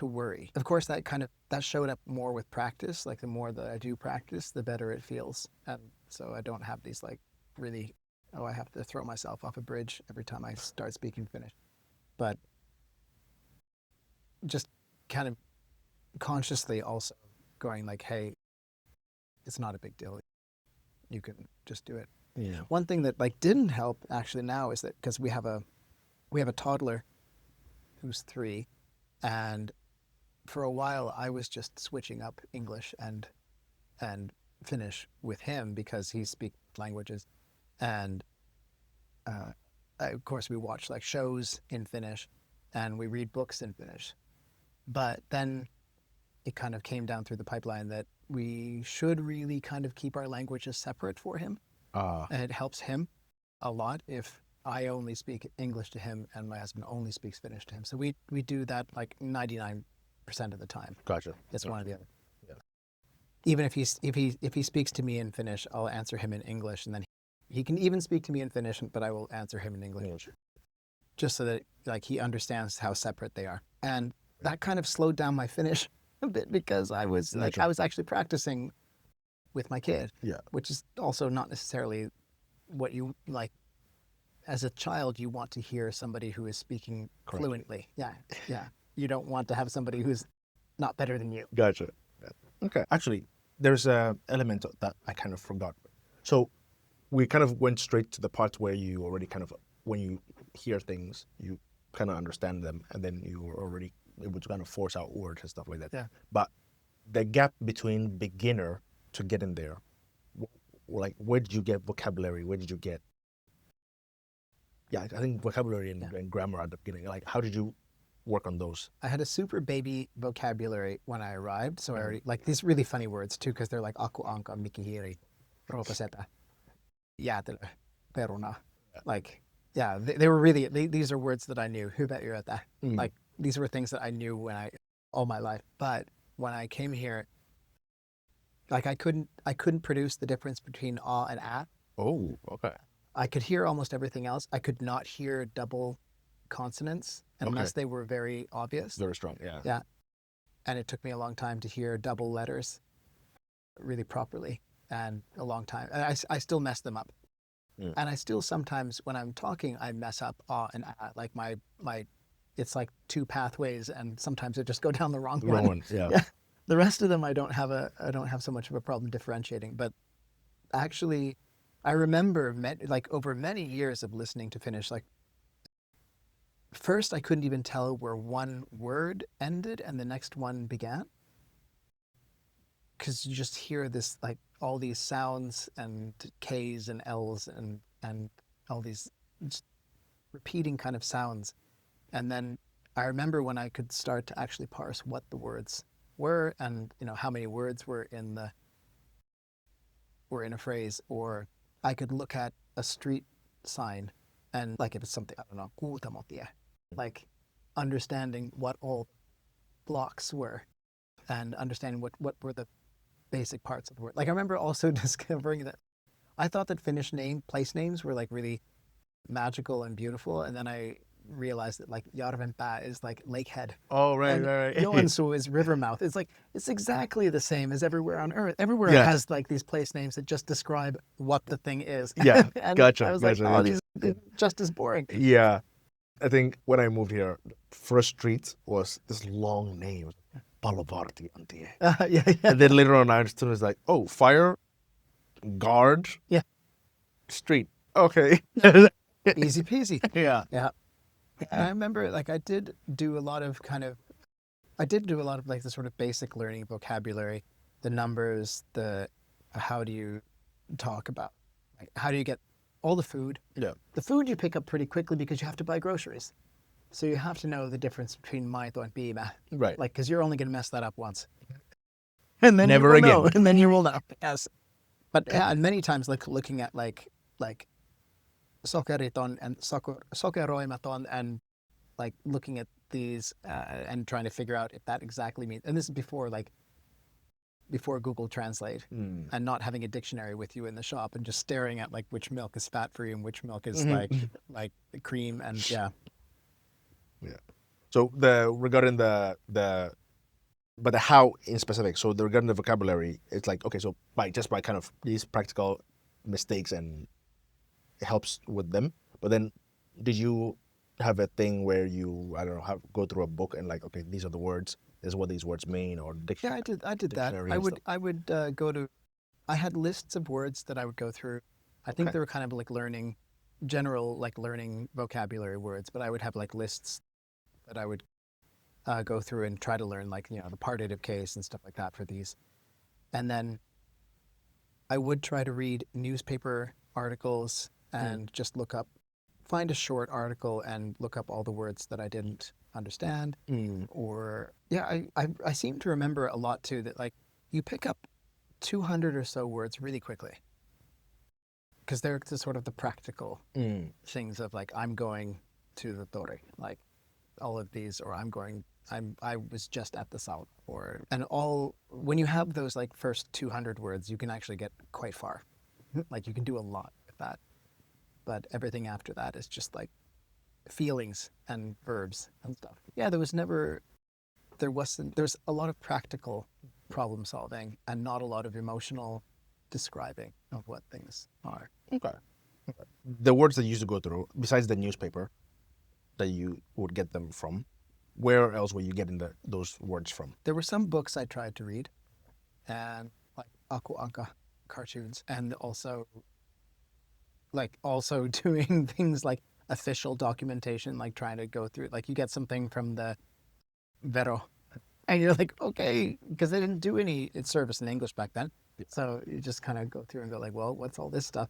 worry. Of course, that showed up more with practice. Like the more that I do practice, the better it feels, and so I don't have these like really, I have to throw myself off a bridge every time I start speaking Finnish. But just kind of consciously also going like, hey, it's not a big deal. You can just do it. Yeah. One thing that like didn't help actually now is that because we have a toddler who's 3, and for a while I was just switching up English and Finnish with him because he speaks languages, and of course we watch like shows in Finnish and we read books in Finnish, but then it kind of came down through the pipeline that we should really kind of keep our languages separate for him. And it helps him a lot if I only speak English to him and my husband only speaks Finnish to him. So we do that like 99% of the time. Gotcha. It's one or the other. Yeah. Even if he speaks to me in Finnish, I'll answer him in English, and then he can even speak to me in Finnish, but I will answer him in English, just so that like he understands how separate they are. And that kind of slowed down my Finnish a bit because I was actually practicing with my kid, which is also not necessarily what you like. As a child, you want to hear somebody who is speaking fluently. Yeah. You don't want to have somebody who's not better than you. Gotcha. Okay. Actually, there's an element that I kind of forgot. So we kind of went straight to the part where you already kind of, when you hear things, you kind of understand them, and then you were already able to kind of force out words and stuff like that. Yeah. But the gap between beginner to getting there, like where did you get vocabulary? Where did you get? Yeah, I think vocabulary and grammar at the beginning. Like, how did you work on those? I had a super baby vocabulary when I arrived, so I already like these really funny words too, because they're like aku, anka, mikihiri, roopaseta, jäätelö, peruna. Like, yeah, they were really, these are words that I knew. Hyvä yötä. Like, these were things that I knew all my life. But when I came here, like I couldn't produce the difference between ah and ah. Oh, okay. I could hear almost everything else. I could not hear double consonants unless they were very obvious. Very strong, yeah. Yeah. And it took me a long time to hear double letters really properly, and a long time. I still mess them up. And I still sometimes, when I'm talking, I mess up ah and ah. Like my it's like 2 pathways, and sometimes I just go down the wrong one. Wrong one, yeah. The rest of them I don't have so much of a problem differentiating. But actually, I remember like over many years of listening to Finnish, like first I couldn't even tell where one word ended and the next one began, because you just hear this, like all these sounds and K's and L's and all these just repeating kind of sounds. And then I remember when I could start to actually parse what the words were, and how many words were in a phrase, or I could look at a street sign and like if it's something, I don't know, Kuutamotie, like understanding what all blocks were and understanding what were the basic parts of the word. Like I remember also discovering that I thought that Finnish place names were like really magical and beautiful, and then I realized that like Järvenpää is like lakehead. Oh, right. Joensuu is river mouth. It's like, it's exactly the same as everywhere on earth. Everywhere has like these place names that just describe what the thing is. Yeah, and gotcha. I was like, these are just as boring. Yeah. I think when I moved here, first street was this long name, Palovartiantie. Yeah. And then later on I understood it's like, oh, fire, guard, street. Okay. Easy peasy. Yeah. And I remember like I did do a lot of like the sort of basic learning vocabulary, the numbers, how do you talk about, like how do you get all the food. Yeah. The food you pick up pretty quickly because you have to buy groceries. So you have to know the difference between maito and piimä. Right. Like, because you're only going to mess that up once. And then Never you will again. know, and then you will know. Yes. But yeah, and many times like looking at like sokeriton and sokeroimaton, and like looking at these and trying to figure out if that exactly means, and this is before Google Translate, and not having a dictionary with you in the shop and just staring at like which milk is fat free and which milk is like cream, and yeah. So regarding the how in specific. So regarding the vocabulary, it's like, okay, so by kind of these practical mistakes, and it helps with them. But then did you have a thing where you, I don't know, go through a book and like, okay, these are the words, this is what these words mean, or Yeah, I did that. dictionary and stuff? I would go to. I had lists of words that I would go through. I think Okay. they were kind of like learning vocabulary words, but I would have like lists that I would go through and try to learn, like, the partitive case and stuff like that for these. And then I would try to read newspaper articles and just find a short article and look up all the words that I didn't understand. Or, yeah, I seem to remember a lot too that like you pick up 200 or so words really quickly because they're the sort of the practical things of like, I'm going to the Torre, like all of these, or I was just at the South, when you have those like first 200 words, you can actually get quite far. Like you can do a lot with that. But everything after that is just like feelings and verbs and stuff. Yeah, there's a lot of practical problem solving and not a lot of emotional describing of what things are. Okay. The words that you used to go through, besides the newspaper that you would get them from, where else were you getting those words from? There were some books I tried to read, and like Aku Anka cartoons, and also doing things like official documentation, like trying to go through, like you get something from the Vero, and you're like, okay, because they didn't do any service in English back then. So you just kind of go through and go like, well, what's all this stuff?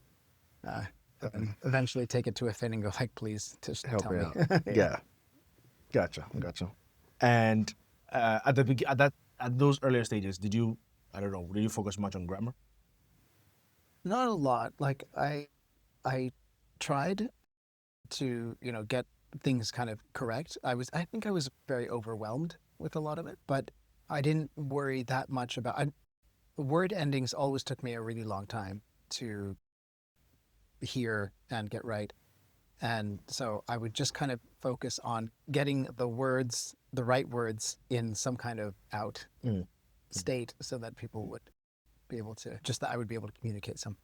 And eventually take it to a Finn and go like, please, just Help tell me me. out. Yeah. Gotcha. And at those earlier stages, did you focus much on grammar? Not a lot. Like I tried to, get things kind of correct. I think I was very overwhelmed with a lot of it, but I didn't worry that much about word endings. Always took me a really long time to hear and get right. And so I would just kind of focus on getting the right words in some kind of out state so that people would be able to, that I would be able to communicate some.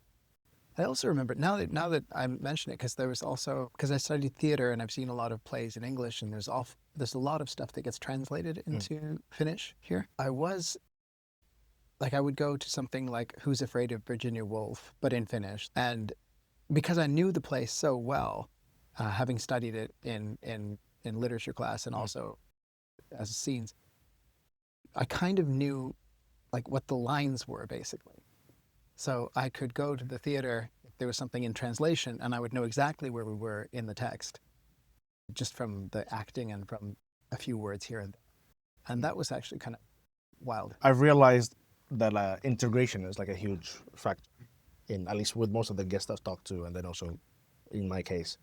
I also remember now that I mention it, because I studied theater and I've seen a lot of plays in English, and there's a lot of stuff that gets translated into Finnish here. I would go to something like Who's Afraid of Virginia Woolf, but in Finnish. And because I knew the play so well, having studied it in literature class and also as scenes, I kind of knew like what the lines were basically. So I could go to the theater if there was something in translation, and I would know exactly where we were in the text, just from the acting and from a few words here and there. And that was actually kind of wild. I've realized that integration is like a huge factor in, at least with most of the guests I've talked to, and then also in my case.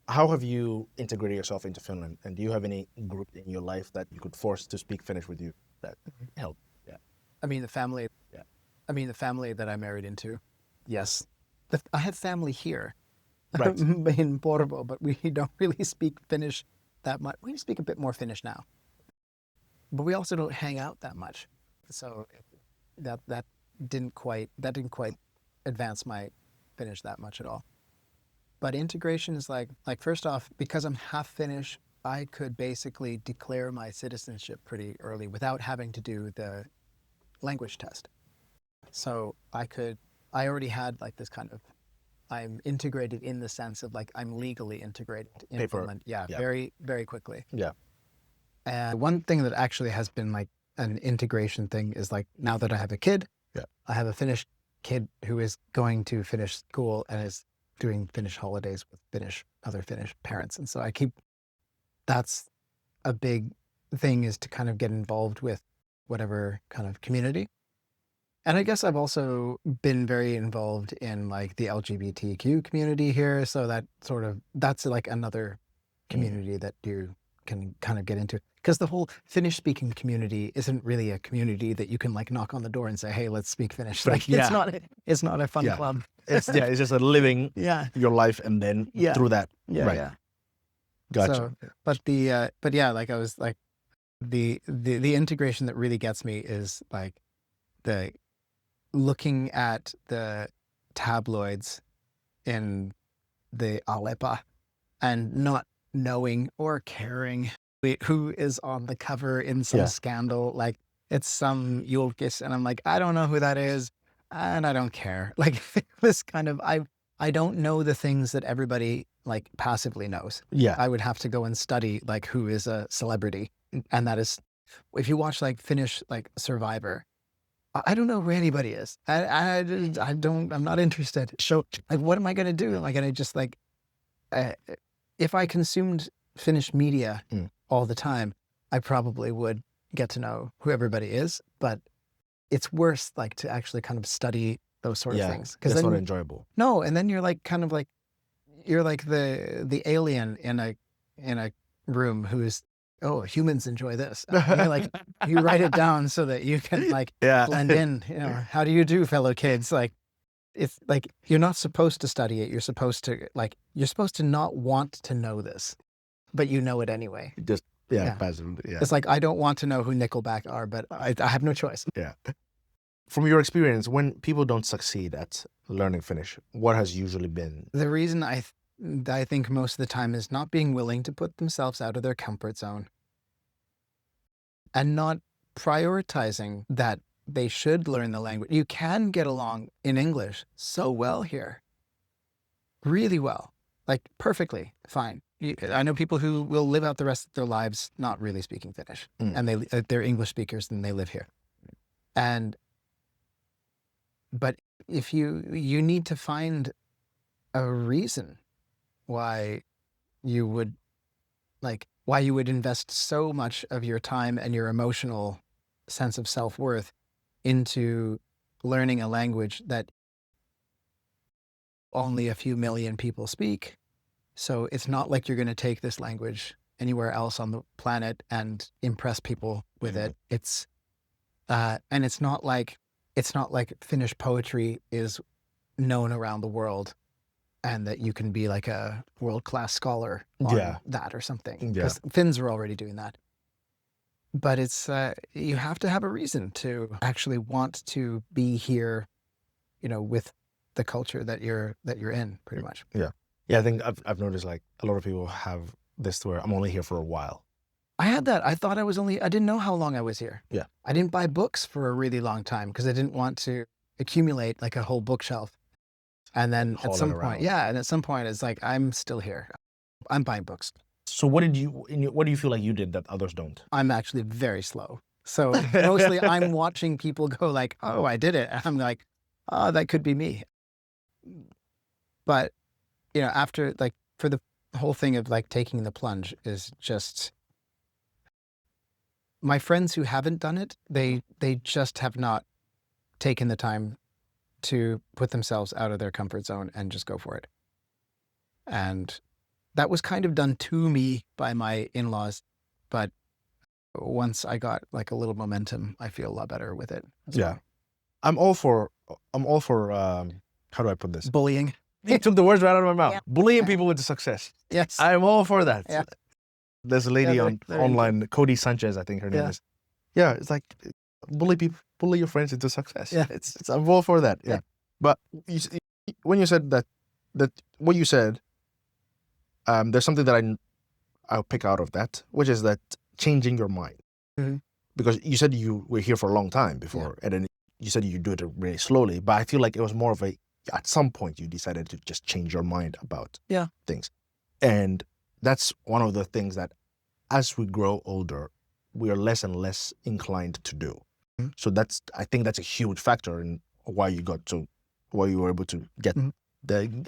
How have you integrated yourself into Finland? And do you have any group in your life that you could force to speak Finnish with you that helped? Yeah. I mean, the family. Yeah. I mean, the family that I married into. Yes. I have family here, Right. in Porvoo, but we don't really speak Finnish that much. We speak a bit more Finnish now, but we also don't hang out that much. So that didn't quite advance my Finnish that much at all. But integration is like first off, because I'm half Finnish, I could basically declare my citizenship pretty early without having to do the language test. So I already had like this kind of, I'm integrated in the sense of like I'm legally integrated in Finland. Yeah, very, very quickly. Yeah. And one thing that actually has been like an integration thing is like now that I have a kid, I have a Finnish kid who is going to Finnish school and is doing Finnish holidays with other Finnish parents. And so that's a big thing, is to kind of get involved with whatever kind of community. And I guess I've also been very involved in like the LGBTQ community here. So that's like another community that you can kind of get into. Because the whole Finnish speaking community isn't really a community that you can like knock on the door and say, hey, let's speak Finnish. Like it's not a fun club. It's just a living your life and then through that. Yeah. Right. Yeah. Gotcha. So, but yeah, like I was like the integration that really gets me is like the looking at the tabloids in the Alepa and not knowing or caring who is on the cover in some scandal. Like it's some Julkis, and I'm like, I don't know who that is, and I don't care. Like this kind of, I don't know the things that everybody like passively knows. Yeah. I would have to go and study like who is a celebrity, and that is, if you watch like Finnish like Survivor, I don't know who anybody is. I don't. I'm not interested. So like, what am I going to do? Am I going to just like, if I consumed Finnish media all the time, I probably would get to know who everybody is. But it's worse like to actually kind of study those sort of things, because that's not enjoyable. No, and then you're like kind of like, you're like the alien in a room who's, oh, humans enjoy this. And you're like, you write it down so that you can like blend in. You know, how do you do, fellow kids? Like, it's like you're not supposed to study it. You're supposed to not want to know this, but you know it anyway. Just passively. Yeah. It's like, I don't want to know who Nickelback are, but I have no choice. Yeah. From your experience, when people don't succeed at learning Finnish, what has usually been? The reason I think most of the time is not being willing to put themselves out of their comfort zone and not prioritizing that they should learn the language. You can get along in English so well here, really well, like perfectly fine. I know people who will live out the rest of their lives not really speaking Finnish, and they're English speakers and they live here. But if you need to find a reason why you would invest so much of your time and your emotional sense of self-worth into learning a language that only a few million people speak. So it's not like you're going to take this language anywhere else on the planet and impress people with it. It's and it's not like Finnish poetry is known around the world and that you can be like a world-class scholar on that or something, because Finns are already doing that. But it's you have to have a reason to actually want to be here, you know, with the culture that you're in, pretty much. Yeah. I think I've noticed like a lot of people have this where I'm only here for a while. I had that. I thought I didn't know how long I was here. Yeah. I didn't buy books for a really long time because I didn't want to accumulate like a whole bookshelf. And then at some point, it's like, I'm still here. I'm buying books. So what do you feel like you did that others don't? I'm actually very slow. So mostly I'm watching people go like, oh, I did it. And I'm like, oh, that could be me. But, you know, after like, for the whole thing of like taking the plunge is just, my friends who haven't done it, they just have not taken the time to put themselves out of their comfort zone and just go for it. And that was kind of done to me by my in-laws, but once I got like a little momentum, I feel a lot better with it. Yeah. I'm all for how do I put this? Bullying. You took the words right out of my mouth. Yeah. Bullying people into success. Yes. I'm all for that. Yeah. There's a lady online, Cody Sanchez, I think her name is. Yeah, it's like bully your friends into success. Yeah. It's I'm all for that. Yeah. But when you said that what you said, there's something that I'll pick out of that, which is that changing your mind. Mm-hmm. Because you said you were here for a long time before, and then you said you do it really slowly. But I feel like it was more of at some point you decided to just change your mind about things. And that's one of the things that as we grow older, we are less and less inclined to do. Mm-hmm. So I think that's a huge factor in why you were able to get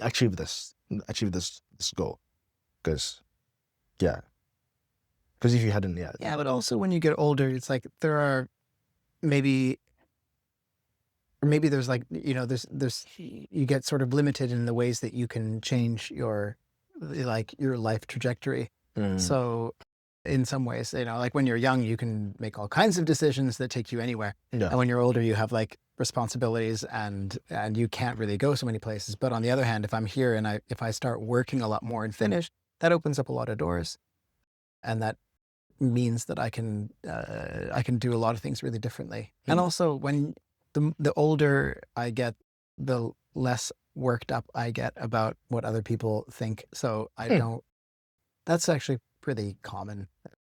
achieve this goal. Because if you hadn't, Yeah, but also when you get older, it's like there are maybe there's like, you know, there's you get sort of limited in the ways that you can change your life trajectory. So in some ways, you know, like when you're young, you can make all kinds of decisions that take you anywhere. Yeah. And when you're older, you have like responsibilities and you can't really go so many places. But on the other hand, if I'm here and if I start working a lot more in Finnish, that opens up a lot of doors. And that means that I can do a lot of things really differently. And also when the older I get, the less worked up I get about what other people think. So I don't, That's actually pretty common.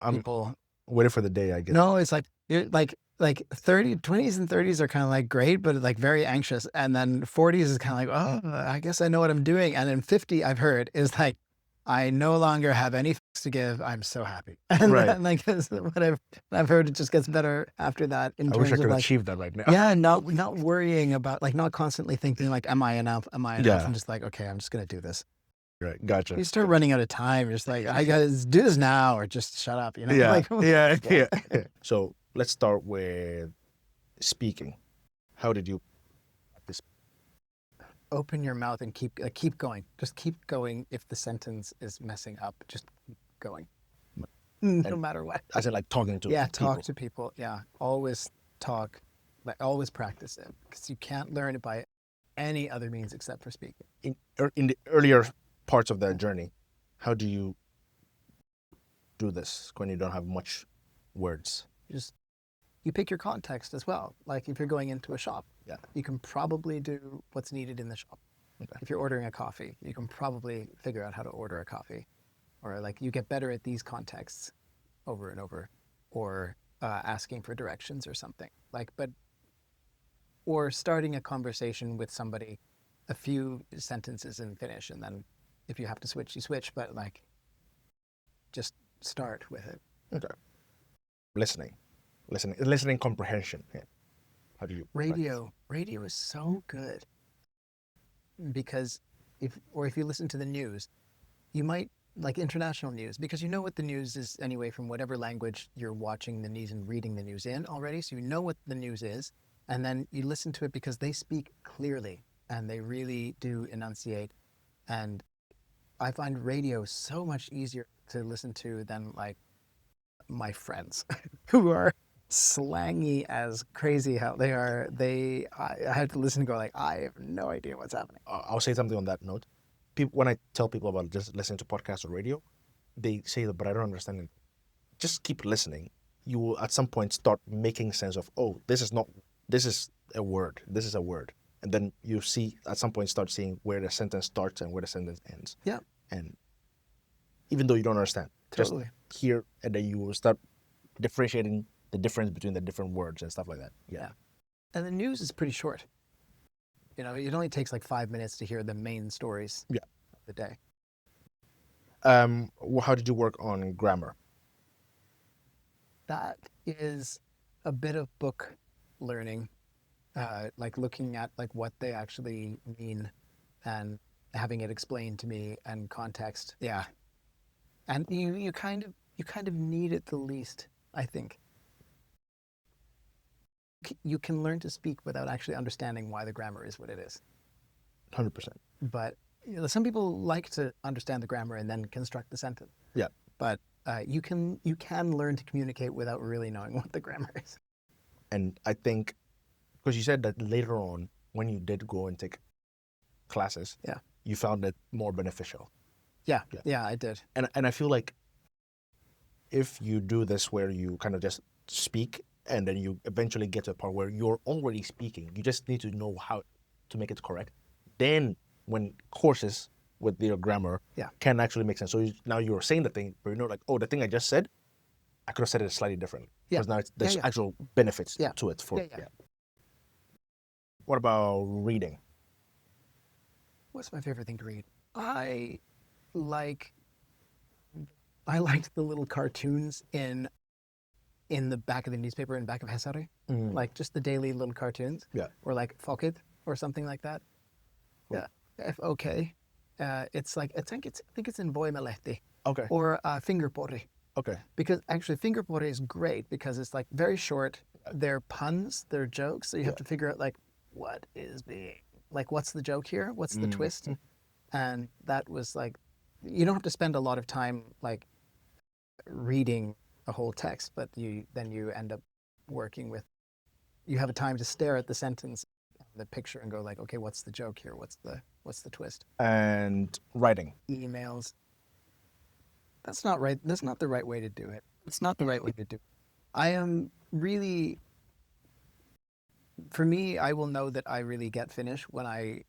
I'm People, waiting for the day I get. no, it's like, you're like 20s and 30s are kind of like great, but like very anxious. And then 40s is kind of like, oh, I guess I know what I'm doing. And then 50, I've heard, is like, I no longer have any fucks to give. I'm so happy. And Right. then like I've heard, it just gets better after that in I wish I terms of could like, achieve that right now. yeah, not worrying about, like, not constantly thinking like, am I enough? Am I enough? Yeah. And just like, okay, I'm just gonna do this. Right. Gotcha. You start running out of time. You're just like, I gotta do this now, or just shut up. You know? Yeah. Like, Yeah. So let's start with speaking. How did you practice? open your mouth and keep going. Just keep going. If the sentence is messing up, just keep going, no And matter what. As in like talking to Yeah, people. talk to people. Yeah, always talk. Like, always practice it, because you can't learn it by any other means except for speaking. In the earlier parts of that journey, how do you do this when you don't have much words? You pick your context as well. Like, if you're going into a shop, Yeah. you can probably do what's needed in the shop. Okay. If you're ordering a coffee, you can probably figure out how to order a coffee, or like you get better at these contexts over and over, or asking for directions or something like, or starting a conversation with somebody, a few sentences in Finnish, and then if you have to switch, you switch, but like, just start with it. Okay. Listening comprehension. Yeah. How do you Radio is so good, because if you listen to the news, you might like international news, because you know what the news is anyway from whatever language you're watching the news and reading the news in already, so you know what the news is, and then you listen to it because they speak clearly and they really do enunciate. And I find radio so much easier to listen to than like my friends who are slangy as crazy hell. I had to listen and go like, I have no idea what's happening. I'll say something on that note. When I tell people about just listening to podcasts or radio, they say that, but I don't understand it. Just keep listening. You will at some point start making sense of, oh, this is a word. This is a word. And then you see at some point start seeing where the sentence starts and where the sentence ends. Yeah. And even though you don't understand, Totally. just hear, and then you will start differentiating the difference between the different words and stuff like that. Yeah. And the news is pretty short. You know, it only takes like 5 minutes to hear the main stories of the day. How did you work on grammar? That is a bit of book learning, like looking at like what they actually mean and having it explained to me and context. Yeah. And you kind of need it the least, I think. You can learn to speak without actually understanding why the grammar is what it is. 100%. But some people like to understand the grammar and then construct the sentence. Yeah. But you can learn to communicate without really knowing what the grammar is. And I think, because you said that later on, when you did go and take classes, you found it more beneficial. Yeah, I did. And I feel like if you do this where you kind of just speak, and then you eventually get to a part where you're already speaking, you just need to know how to make it correct. Then when courses with your grammar can actually make sense. So now you're saying the thing, but you know, like, oh, the thing I just said, I could have said it slightly differently. Because now there's actual benefits to it. What about reading? What's my favorite thing to read? I liked the little cartoons in the back of the newspaper, in back of Hesari, like just the daily little cartoons, or like Fokit or something like that. Cool. Yeah, FOK. It's like I think it's in Voimalehti. Okay. Or Fingerpori. Okay. Because actually Fingerpori is great because it's like very short. They're puns, they're jokes, so you have to figure out like what is being like, what's the joke here, what's the twist, and that was like, you don't have to spend a lot of time like reading a whole text, but you end up working with, you have a time to stare at the sentence, the picture, and go like, okay, what's the joke here? What's the twist? And writing. Emails. That's not right. That's not the right way to do it. It's not the right way to do it. I am really, for me, I will know that I really get Finnish when I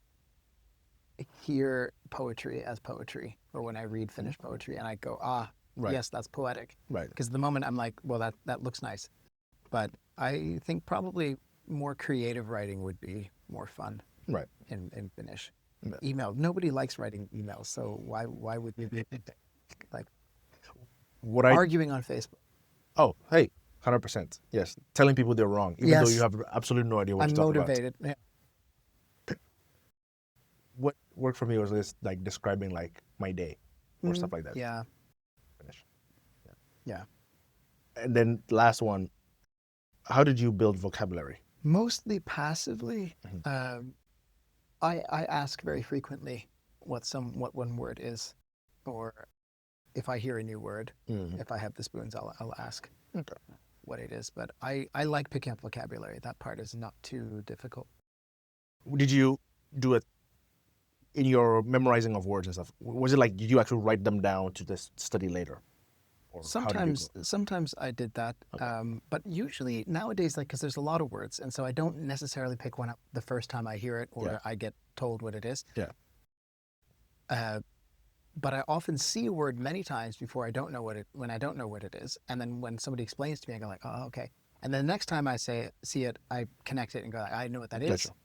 hear poetry as poetry, or when I read Finnish poetry and I go, Right. yes, that's poetic. Right. Because the moment I'm like, well, that looks nice. But I think probably more creative writing would be more fun Right. in Finnish. Yeah. Email. Nobody likes writing emails, so why would we be like What I arguing on Facebook? Oh, hey, 100%. Yes, telling people they're wrong, even though you Yes, have absolutely no idea what I'm to talk about. motivated. Yeah. What worked for me was just like describing like my day or stuff like that. Yeah, Finish. yeah. And then last one, how did you build vocabulary? Mostly passively. I ask very frequently what one word is, or if I hear a new word, if I have the spoons, I'll ask Okay. what it is. But I like picking up vocabulary. That part is not too difficult. Did you do it in your memorizing of words and stuff? Was it like, did you actually write them down to just study later? Or how did you go? Sometimes I did that, but usually nowadays, like, because there's a lot of words, and so I don't necessarily pick one up the first time I hear it or I get told what it is. Yeah. But I often see a word many times before I don't know when I don't know what it is, and then when somebody explains to me, I go like, oh, okay. And then the next time I see it, I connect it and go, I know what that is. Gotcha.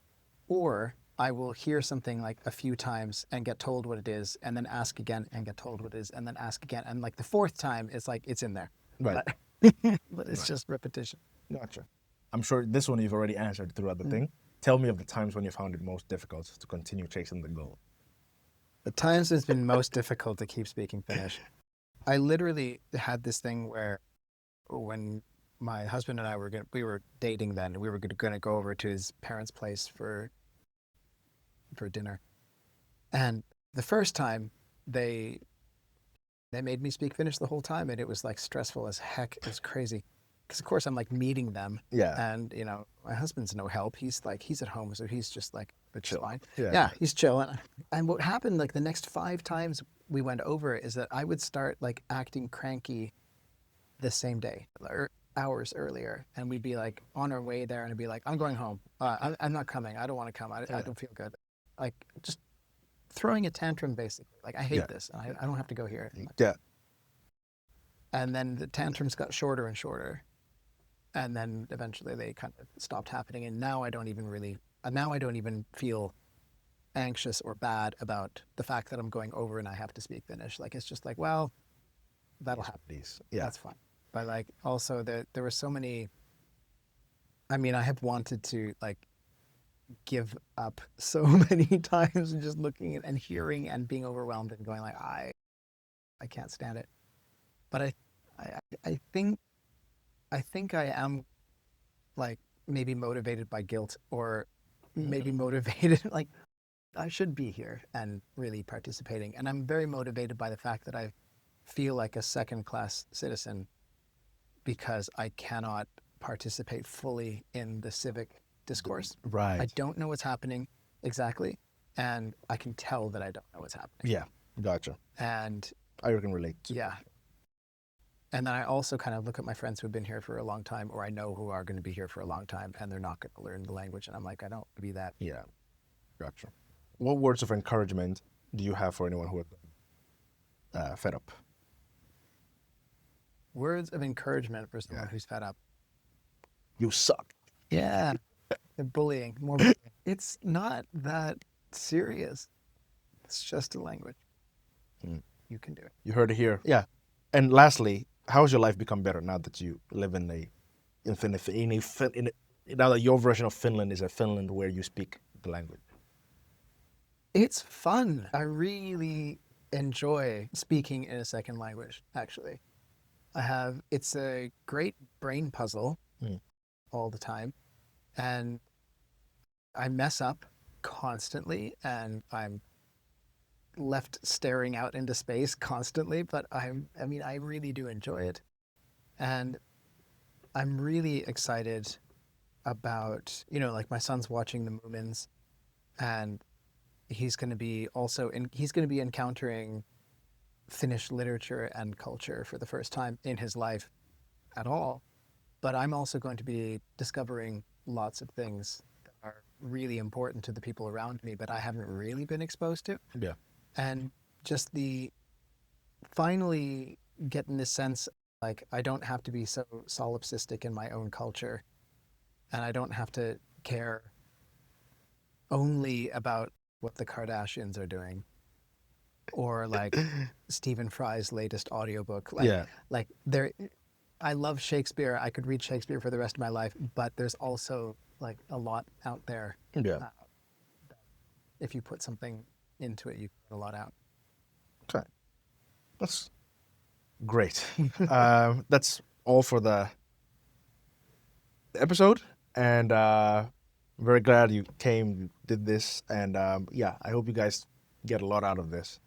Or I will hear something like a few times and get told what it is, and then ask again and get told what it is, and then ask again. And like the fourth time, it's like, it's in there. Right. But it's just repetition. Gotcha. I'm sure this one you've already answered throughout the thing. Tell me of the times when you found it most difficult to continue chasing the goal. The times it's been most difficult to keep speaking Finnish. I literally had this thing where when my husband and I we were dating then, we were going to go over to his parents' place for dinner. And the first time they made me speak Finnish the whole time, and it was like stressful as heck. It was crazy. Because of course I'm like meeting them. Yeah. And you know, my husband's no help. He's at home, so he's just like, it's Chill. fine. Yeah. He's chill. And what happened like the next 5 times we went over is that I would start like acting cranky the same day or hours earlier, and we'd be like on our way there, and I'd be like, I'm going home. I'm not coming. I don't want to come. I don't feel good. Like just throwing a tantrum basically. Like I hate this. I don't have to go here. Yeah. And then the tantrums got shorter and shorter. And then eventually they kind of stopped happening. And now I don't even feel anxious or bad about the fact that I'm going over and I have to speak Finnish. Like, it's just like, well, that'll happen. Yeah. That's fine. But like, also there were so many, I mean, I have wanted to like give up so many times and just looking at and hearing and being overwhelmed and going like, I can't stand it. But I think I am like maybe motivated by guilt, or maybe motivated like I should be here and really participating. And I'm very motivated by the fact that I feel like a second-class citizen because I cannot participate fully in the civic discourse. Right. I don't know what's happening exactly, and I can tell that I don't know what's happening. Yeah. Gotcha. And I can relate. yeah. And then I also kind of look at my friends who have been here for a long time, or I know who are going to be here for a long time, and they're not going to learn the language. And I'm like, I don't want to be that. Yeah. Gotcha. What words of encouragement do you have for anyone who is fed up? Words of encouragement for someone who's fed up. You suck. Yeah. The bullying. It's not that serious. It's just a language. You can do it. You heard it here. Yeah. And lastly, how has your life become better now that you live now that your version of Finland is a Finland where you speak the language? It's fun. I really enjoy speaking in a second language, actually. It's a great brain puzzle all the time. And I mess up constantly, and I'm left staring out into space constantly, but I really do enjoy it. And I'm really excited about, like my son's watching the Moomins, and he's going to be encountering Finnish literature and culture for the first time in his life at all. But I'm also going to be discovering lots of things that are really important to the people around me, but I haven't really been exposed to. Yeah. And just the finally getting this sense like I don't have to be so solipsistic in my own culture, and I don't have to care only about what the Kardashians are doing or like Stephen Fry's latest audiobook. Yeah. Like there, I love Shakespeare. I could read Shakespeare for the rest of my life, but there's also like a lot out there. Yeah. If you put something into it, you put a lot out. Okay. That's great. That's all for the episode, and very glad you came, you did this, and yeah, I hope you guys get a lot out of this.